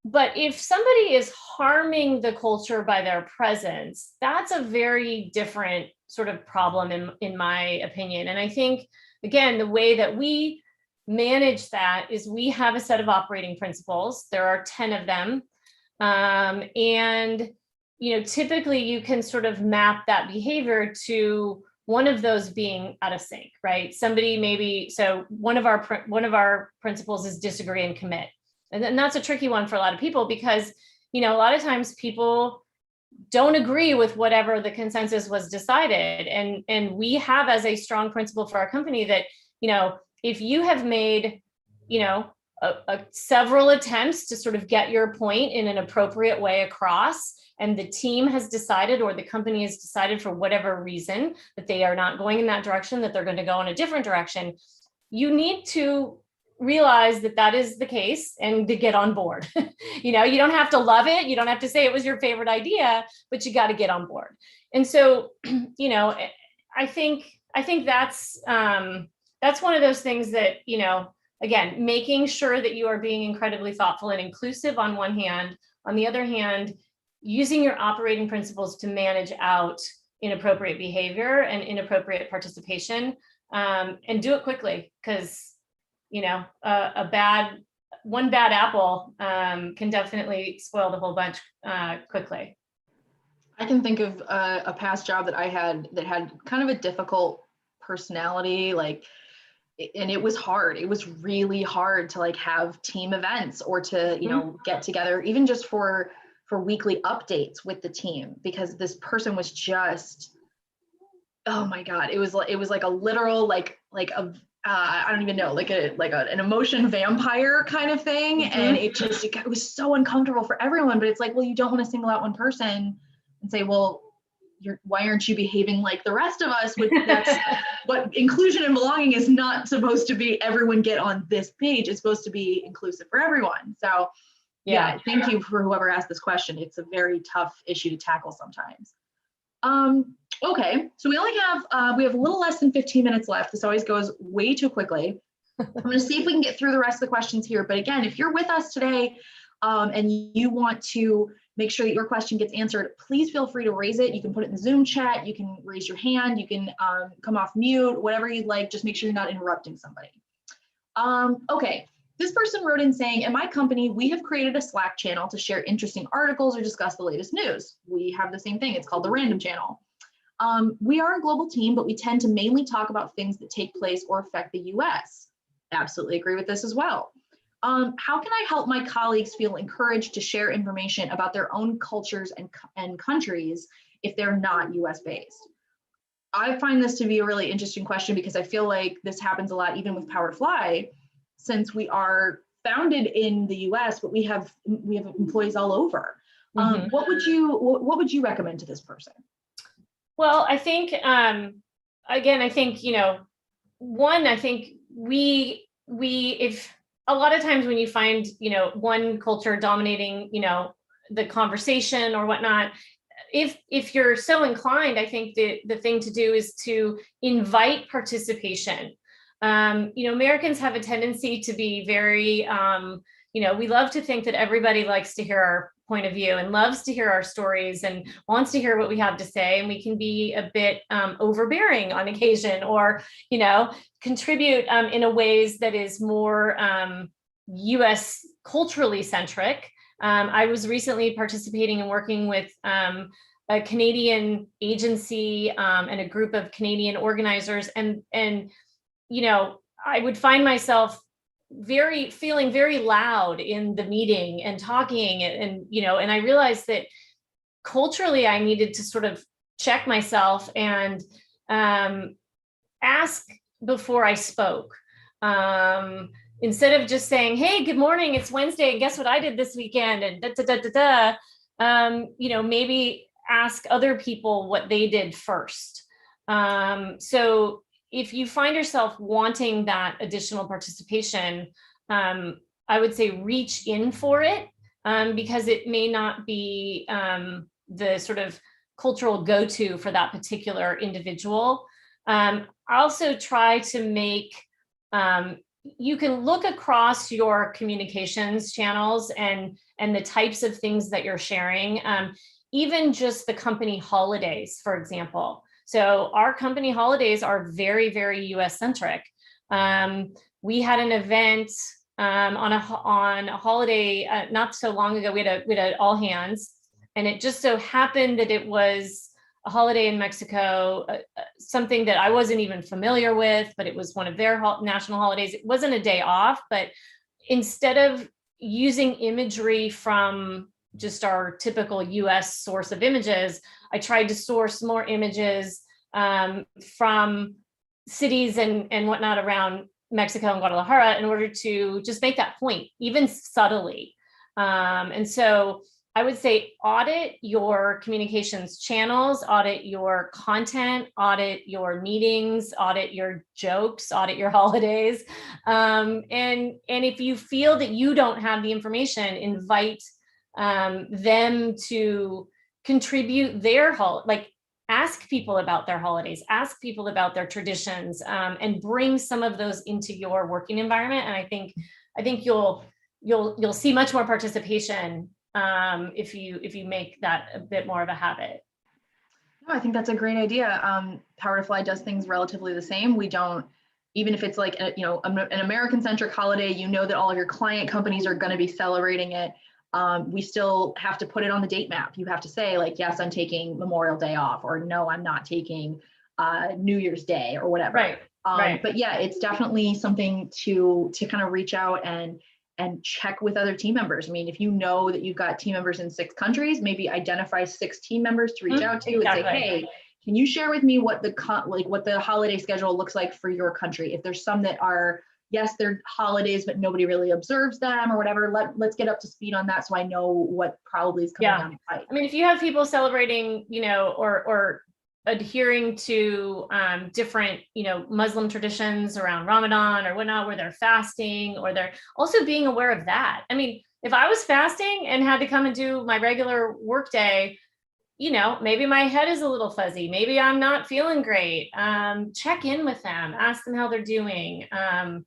But if somebody is harming the culture by their presence, that's a very different sort of problem in my opinion. And I think, again, the way that we manage that is we have a set of operating principles. There are 10 of them. And, typically you can sort of map that behavior to one of those being out of sync, right? Somebody maybe, so one of our principles is disagree and commit. And that's a tricky one for a lot of people because, a lot of times people don't agree with whatever the consensus was decided. And we have as a strong principle for our company that, if you have made, several attempts to sort of get your point in an appropriate way across, and the team has decided, or the company has decided for whatever reason that they are not going in that direction, that they're going to go in a different direction, you need to realize that that is the case and to get on board. You don't have to love it. You don't have to say it was your favorite idea, but you got to get on board. And so, I think that's one of those things that, again, making sure that you are being incredibly thoughtful and inclusive on one hand, on the other hand, using your operating principles to manage out inappropriate behavior and inappropriate participation, and do it quickly, because one bad apple can definitely spoil the whole bunch quickly. I can think of a past job that I had that had kind of a difficult personality, and it was hard. It was really hard to have team events or to, get together, even just for weekly updates with the team, because this person was just, oh my God, it was like a literal, I don't even know, an emotion vampire kind of thing. Mm-hmm. And it was so uncomfortable for everyone, but it's well, you don't want to single out one person and say, well, why aren't you behaving like the rest of us? That's what inclusion and belonging is not supposed to be. Everyone get on this page. It's supposed to be inclusive for everyone. So yeah, thank you for whoever asked this question. It's a very tough issue to tackle sometimes. Okay, so we only have, we have a little less than 15 minutes left. This always goes way too quickly. I'm gonna see if we can get through the rest of the questions here. But again, if you're with us today and you want to make sure that your question gets answered, please feel free to raise it. You can put it in the Zoom chat, you can raise your hand, you can come off mute, whatever you'd like, just make sure you're not interrupting somebody. Okay, this person wrote in saying, in my company, we have created a Slack channel to share interesting articles or discuss the latest news. We have the same thing, it's called the Random Channel. We are a global team, but we tend to mainly talk about things that take place or affect the US. Absolutely agree with this as well. How can I help my colleagues feel encouraged to share information about their own cultures and countries if they're not US based? I find this to be a really interesting question, because I feel like this happens a lot even with Power to Fly, since we are founded in the US, but we have employees all over. Mm-hmm. What would you recommend to this person? Well, I think, again, I think, I think if a lot of times when you find, one culture dominating, the conversation or whatnot, if you're so inclined, I think the thing to do is to invite participation. Americans have a tendency to be very, we love to think that everybody likes to hear our point of view and loves to hear our stories and wants to hear what we have to say. And we can be a bit overbearing on occasion, or, contribute in a ways that is more US culturally centric. I was recently participating and working with a Canadian agency and a group of Canadian organizers. And I would find myself feeling very loud in the meeting and talking, and I realized that culturally I needed to sort of check myself and ask before I spoke, instead of just saying, hey, good morning, it's Wednesday, and guess what I did this weekend, and maybe ask other people what they did first. So if you find yourself wanting that additional participation, I would say reach in for it, because it may not be the sort of cultural go-to for that particular individual. Also try to make, you can look across your communications channels and the types of things that you're sharing, even just the company holidays, for example. So our company holidays are very, very US centric. We had an event on a holiday not so long ago. We had a all hands, and it just so happened that it was a holiday in Mexico, something that I wasn't even familiar with, but it was one of their national holidays. It wasn't a day off, but instead of using imagery from just our typical US source of images, I tried to source more images from cities and whatnot around Mexico and Guadalajara in order to just make that point, even subtly. And so I would say audit your communications channels, audit your content, audit your meetings, audit your jokes, audit your holidays. And if you feel that you don't have the information, invite them to contribute their ask people about their holidays, ask people about their traditions, and bring some of those into your working environment. And I think you'll see much more participation if you make that a bit more of a habit. No, I think that's a great idea. Power to Fly does things relatively the same. We don't, even if it's like an American-centric holiday, you know that all of your client companies are going to be celebrating it. We still have to put it on the date map. You have to say like, yes, I'm taking Memorial Day off, or no, I'm not taking New Year's Day or whatever. Right. Right. But yeah, it's definitely something to kind of reach out and check with other team members. I mean, if you know that you've got team members in 6 countries, maybe identify 6 team members to reach out to and say, hey, can you share with me what the holiday schedule looks like for your country? If there's some that are, yes, they're holidays, but nobody really observes them or whatever, let's get up to speed on that so I know what probably is coming down the pipe. I mean, if you have people celebrating, or adhering to different, Muslim traditions around Ramadan or whatnot, where they're fasting, or they're also being aware of that. I mean, if I was fasting and had to come and do my regular work day, maybe my head is a little fuzzy. Maybe I'm not feeling great. Check in with them, ask them how they're doing.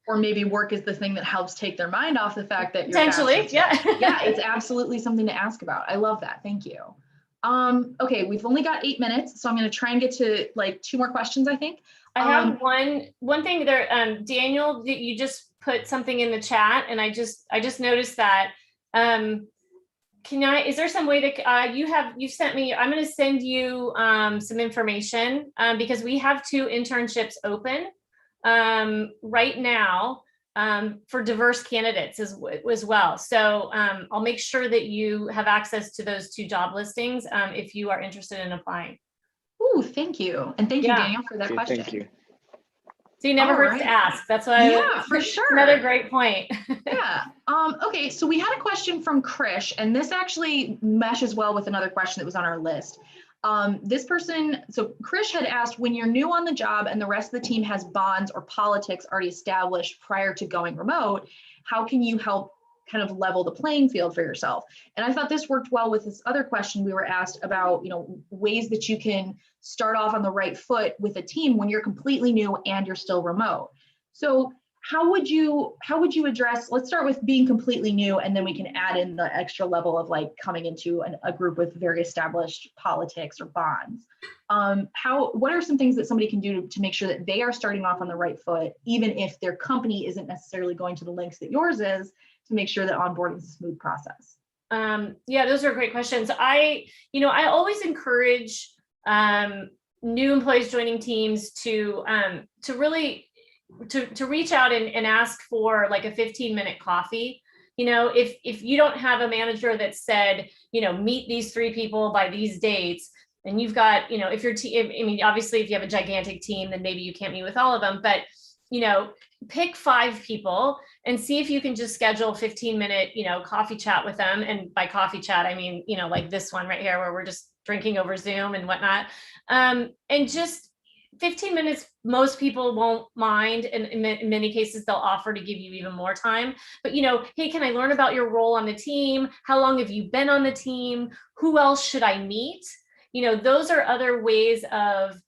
Or maybe work is the thing that helps take their mind off the fact that you're potentially, yeah, it's absolutely something to ask about. I love that. Thank you. Okay, we've only got 8 minutes, so I'm going to try and get to like 2 more questions, I think. I have one thing there, Daniel, you just put something in the chat, and I just noticed that. Is there some way to, you've sent me, I'm going to send you some information because we have 2 internships open right now for diverse candidates as well. So I'll make sure that you have access to those 2 job listings if you are interested in applying. Ooh, thank you. And thank you, Daniel, for that question. Thank you. So you never hurts to ask. That's why. Yeah, for sure. Another great point. Yeah. Okay. So we had a question from Krish, and this actually meshes well with another question that was on our list. This person, so Krish had asked, when you're new on the job and the rest of the team has bonds or politics already established prior to going remote, how can you help kind of level the playing field for yourself? And I thought this worked well with this other question we were asked about, ways that you can start off on the right foot with a team when you're completely new and you're still remote. So how would you address, let's start with being completely new, and then we can add in the extra level of like coming into a group with very established politics or bonds. What are some things that somebody can do to make sure that they are starting off on the right foot, even if their company isn't necessarily going to the lengths that yours is, to make sure that onboarding is a smooth process? Yeah, those are great questions. I always encourage new employees joining teams to really reach out and ask for like a 15-minute coffee. If you don't have a manager that said, meet these 3 people by these dates, and you've got, if your team, obviously if you have a gigantic team, then maybe you can't meet with all of them, but pick 5 people and see if you can just schedule a 15-minute, coffee chat with them. And by coffee chat, I mean, like this one right here, where we're just drinking over Zoom and whatnot. And just 15 minutes, most people won't mind. And in many cases, they'll offer to give you even more time. But, hey, can I learn about your role on the team? How long have you been on the team? Who else should I meet? Those are other ways of,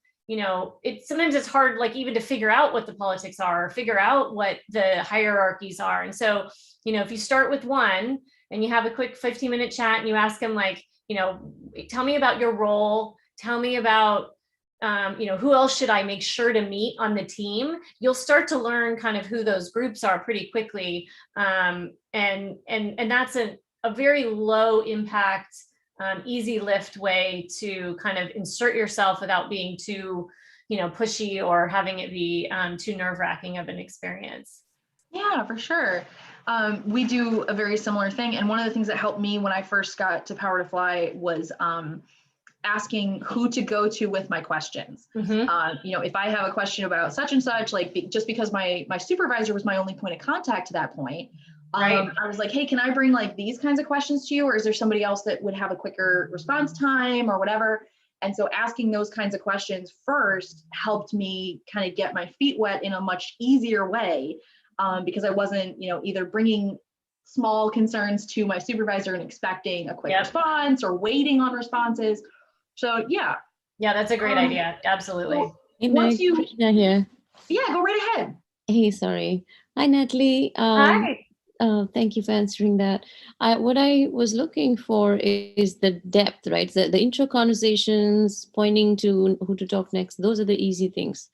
sometimes it's hard, like even to figure out what the politics are, or figure out what the hierarchies are. And so, if you start with one and you have a quick 15-minute chat and you ask them like, tell me about your role, tell me about, who else should I make sure to meet on the team? You'll start to learn kind of who those groups are pretty quickly. And that's a very low impact, easy lift way to kind of insert yourself without being too, pushy or having it be too nerve-wracking of an experience. Yeah, for sure. We do a very similar thing. And one of the things that helped me when I first got to Power to Fly was asking who to go to with my questions. Mm-hmm. If I have a question about such and such, like just because my supervisor was my only point of contact to that point, Right. I was like, hey, can I bring like these kinds of questions to you? Or is there somebody else that would have a quicker response time or whatever? And so asking those kinds of questions first helped me kind of get my feet wet in a much easier way, because I wasn't, either bringing small concerns to my supervisor and expecting a quick response or waiting on responses. So yeah. Yeah, that's a great idea. Absolutely. Well, Hey, once Meg, Krishna here. Yeah, go right ahead. Hey, sorry. Hi, Natalie. Hi. Thank you for answering that. What I was looking for is the depth, right? The intro conversations, pointing to who to talk next. Those are the easy things.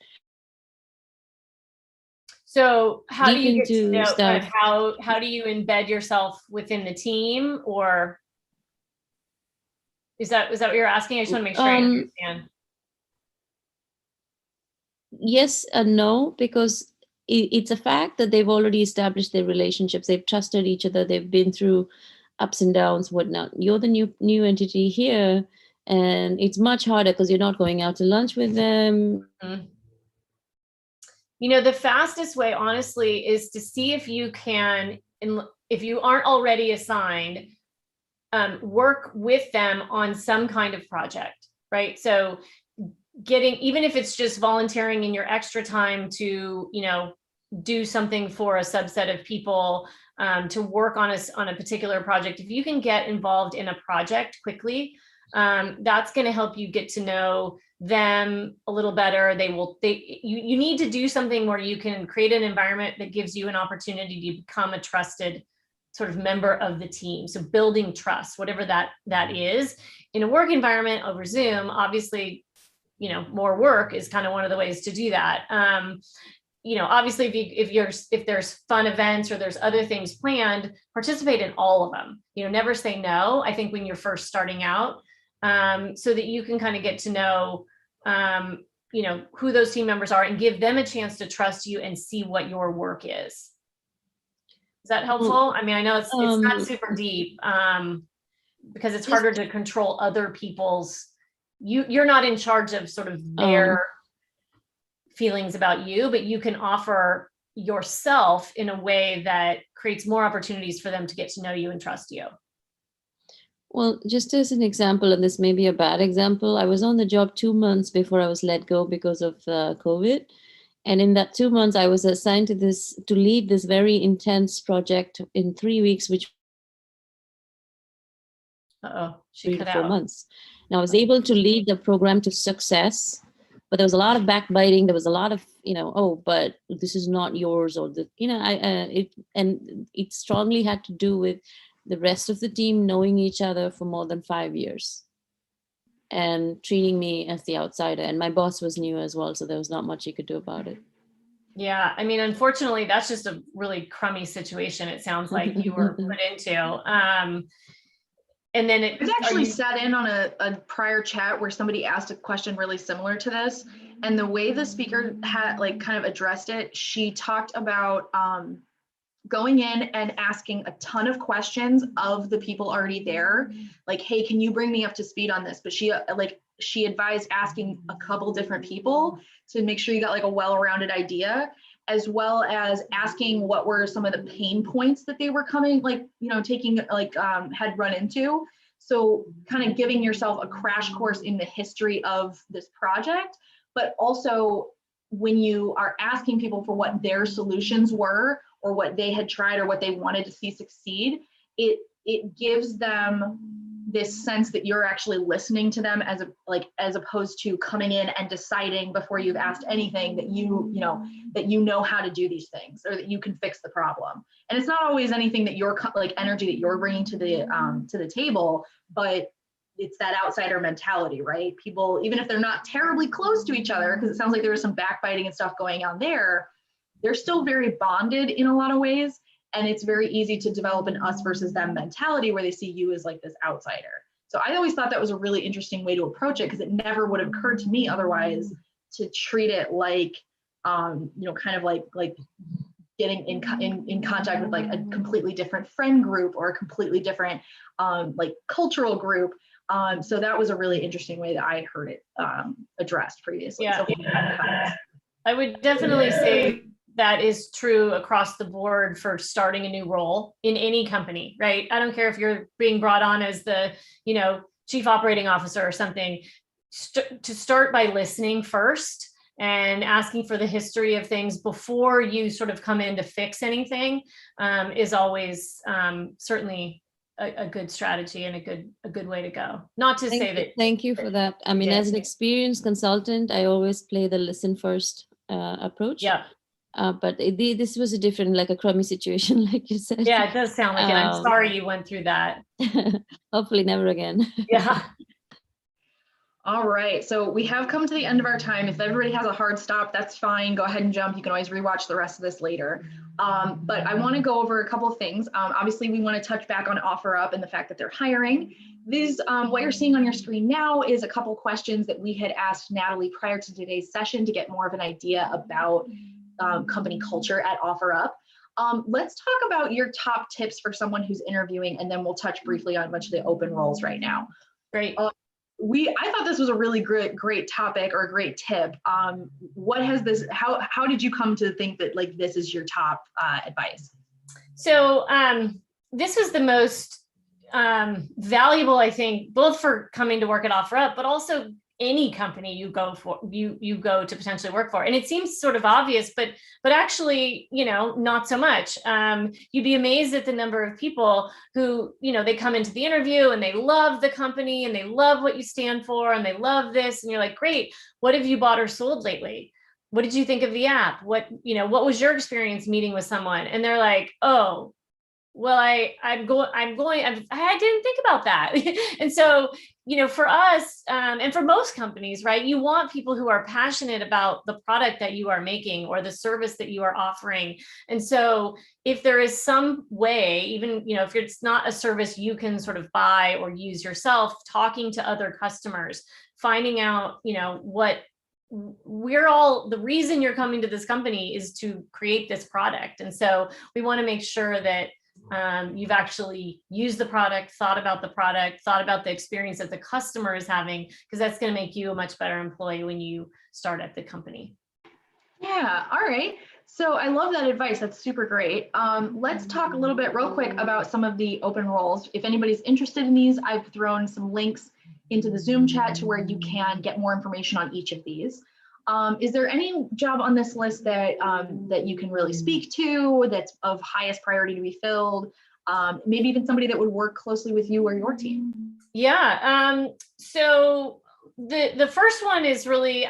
So how do Deep you get to into know kind of stuff. how do you embed yourself within the team, or is that what you're asking? I just want to make sure I understand. Yes and no, because it's a fact that they've already established their relationships. They've trusted each other. They've been through ups and downs, whatnot. You're the new entity here, and it's much harder because you're not going out to lunch with them. The fastest way, honestly, is to see if you can, if you aren't already assigned, work with them on some kind of project, right? So even if it's just volunteering in your extra time to, do something for a subset of people, to work on a particular project. If you can get involved in a project quickly, that's going to help you get to know them a little better. You need to do something where you can create an environment that gives you an opportunity to become a trusted sort of member of the team. So building trust, whatever that is. In a work environment over Zoom, obviously, more work is kind of one of the ways to do that. Obviously, if there's fun events or there's other things planned, participate in all of them. Never say no. I think when you're first starting out, so that you can kind of get to know, who those team members are and give them a chance to trust you and see what your work is. Is that helpful? I mean, I know it's not super deep, because it's harder to control other people's. You're not in charge of sort of their feelings about you, but you can offer yourself in a way that creates more opportunities for them to get to know you and trust you. Well, just as an example, and this may be a bad example, I was on the job 2 months before I was let go because of COVID. And in that 2 months, I was assigned to lead this very intense project in 3 weeks, which 3 to 4 months. Now I was able to lead the program to success, but there was a lot of backbiting. There was a lot of, but this is not yours, or it strongly had to do with the rest of the team knowing each other for more than 5 years and treating me as the outsider. And my boss was new as well, so there was not much he could do about it. Yeah, I mean, unfortunately, that's just a really crummy situation. It sounds like you were put into. And then I've actually sat in on a prior chat where somebody asked a question really similar to this, and the way the speaker had kind of addressed it, she talked about going in and asking a ton of questions of the people already there, like, hey, can you bring me up to speed on this? But she advised asking a couple different people to make sure you got a well-rounded idea, as well as asking what were some of the pain points that they were had run into. So kind of giving yourself a crash course in the history of this project, but also when you are asking people for what their solutions were or what they had tried or what they wanted to see succeed, it gives them this sense that you're actually listening to them as opposed to coming in and deciding before you've asked anything that you know how to do these things or that you can fix the problem. And it's not always anything that you're energy that you're bringing to the table, but it's that outsider mentality, right? People, even if they're not terribly close to each other, because it sounds like there was some backbiting and stuff going on there, they're still very bonded in a lot of ways. And it's very easy to develop an us versus them mentality where they see you as this outsider. So I always thought that was a really interesting way to approach it, because it never would have occurred to me otherwise to treat it kind of like getting in contact with a completely different friend group or a completely different cultural group. So that was a really interesting way that I heard it addressed previously. Yeah. So I would definitely say that is true across the board for starting a new role in any company, right? I don't care if you're being brought on as the, chief operating officer or something, to start by listening first and asking for the history of things before you sort of come in to fix anything is always certainly a good strategy and a good way to go. Not to say that. Thank you for that. I mean, as an experienced consultant, I always play the listen first approach. Yeah. But this was a different, like a crummy situation, like you said. Yeah, it does sound like it. I'm sorry you went through that. Hopefully never again. Yeah. All right, so we have come to the end of our time. If everybody has a hard stop, that's fine. Go ahead and jump. You can always rewatch the rest of this later. But I want to go over a couple of things. Obviously, we want to touch back on OfferUp and the fact that they're hiring. These, what you're seeing on your screen now is a couple questions that we had asked Natalie prior to today's session to get more of an idea about company culture at OfferUp. Let's talk about your top tips for someone who's interviewing, and then we'll touch briefly on a bunch of the open roles right now. Great. I thought this was a really great topic or a great tip. What has this, how did you come to think that like this is your top advice? So this was the most valuable, I think, both for coming to work at OfferUp, but also any company you go to potentially work for. And it seems sort of obvious, but actually, not so much. You'd be amazed at the number of people who, they come into the interview and they love the company and they love what you stand for and they love this. And you're like, great, what have you bought or sold lately? What did you think of the app? What was your experience meeting with someone? And they're like, oh, well, I didn't think about that. And so, for us and for most companies, right, you want people who are passionate about the product that you are making or the service that you are offering. And so if there is some way, even, if it's not a service you can sort of buy or use yourself, talking to other customers, finding out, what the reason you're coming to this company is to create this product. And so we want to make sure that you've actually used the product, thought about the experience that the customer is having, because that's going to make you a much better employee when you start at the company. Yeah. All right. So I love that advice. That's super great. Let's talk a little bit real quick about some of the open roles. If anybody's interested in these, I've thrown some links into the Zoom chat to where you can get more information on each of these. Is there any job on this list that that you can really speak to, that's of highest priority to be filled? Maybe even somebody that would work closely with you or your team? Yeah. So the first one is really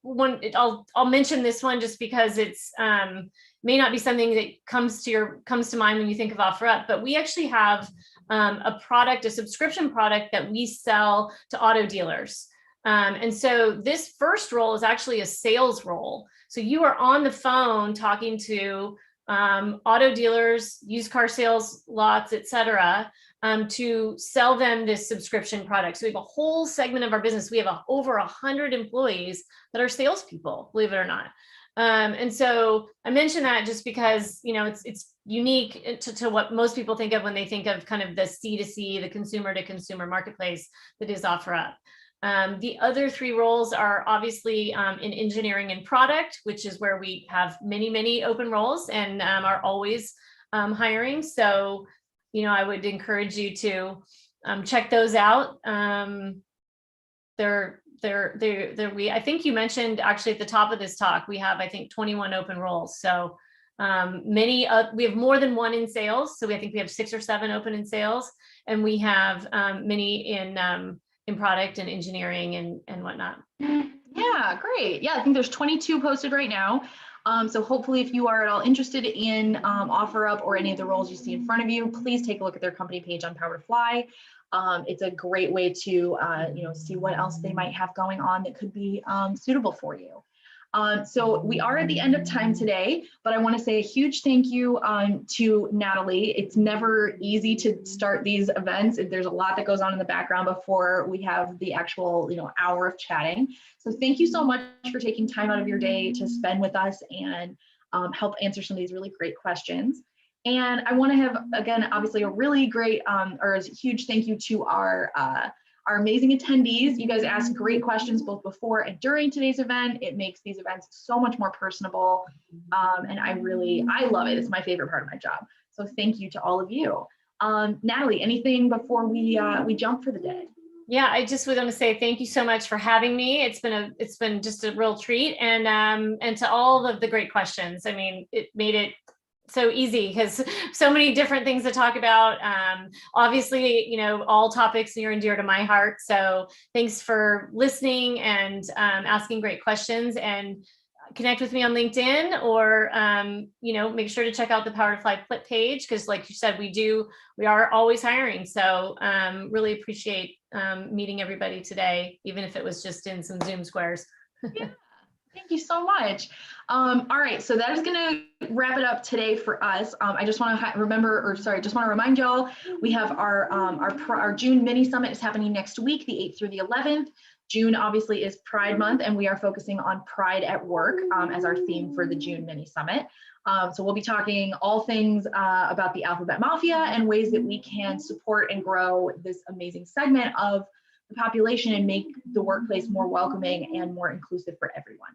one. I'll mention this one just because it's may not be something that comes to mind when you think of OfferUp, but we actually have a subscription product that we sell to auto dealers. And so this first role is actually a sales role. So you are on the phone talking to auto dealers, used car sales lots, et cetera, to sell them this subscription product. So we have a whole segment of our business. We have over 100 employees that are salespeople, believe it or not. And so I mention that just because, it's unique to what most people think of when they think of kind of the C2C, the consumer to consumer marketplace that is OfferUp. The other three roles are obviously in engineering and product, which is where we have many, many open roles and are always hiring. So, I would encourage you to check those out. I think you mentioned actually at the top of this talk, we have, I think, 21 open roles. So we have more than one in sales. So I think we have 6 or 7 open in sales, and we have many in product and engineering and whatnot. Yeah, great. Yeah, I think there's 22 posted right now. So hopefully if you are at all interested in OfferUp or any of the roles you see in front of you, please take a look at their company page on Power to Fly. It's a great way to see what else they might have going on that could be suitable for you. So we are at the end of time today, but I want to say a huge thank you to Natalie. It's never easy to start these events. There's a lot that goes on in the background before we have the actual hour of chatting. So thank you so much for taking time out of your day to spend with us and help answer some of these really great questions. And I want to have, again, obviously a really great or a huge thank you to our our amazing attendees. You guys ask great questions both before and during today's event. It makes these events so much more personable. And I love it. It's my favorite part of my job. So thank you to all of you. Natalie, anything before we jump for the day? Yeah, I just was going to say thank you so much for having me. It's been just a real treat, and to all of the great questions. I mean, it made it so easy because so many different things to talk about. Obviously, all topics near and dear to my heart. So thanks for listening and asking great questions, and connect with me on LinkedIn, or make sure to check out the Power to Fly Flip page, because like you said, we are always hiring. So really appreciate meeting everybody today, even if it was just in some Zoom squares. Yeah, thank you so much. All right, so that is going to wrap it up today for us. I just want to remind y'all, we have our June mini summit is happening next week, the 8th through the 11th. June obviously is Pride Month, and we are focusing on Pride at Work as our theme for the June mini summit. So we'll be talking all things about the Alphabet Mafia and ways that we can support and grow this amazing segment of the population and make the workplace more welcoming and more inclusive for everyone.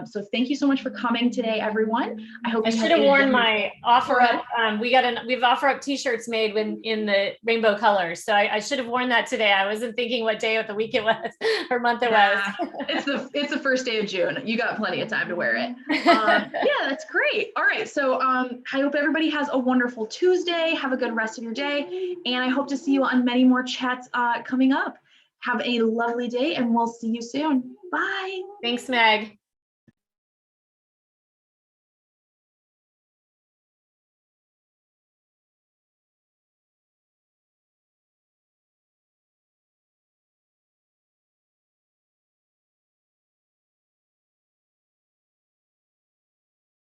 So thank you so much for coming today, everyone. I hope I should have worn my offer up. We've offer up T-shirts made in the rainbow colors. So I should have worn that today. I wasn't thinking what day of the week it was or month it was. It's the first day of June. You got plenty of time to wear it. Yeah, that's great. All right. So I hope everybody has a wonderful Tuesday. Have a good rest of your day. And I hope to see you on many more chats coming up. Have a lovely day, and we'll see you soon. Bye. Thanks, Meg.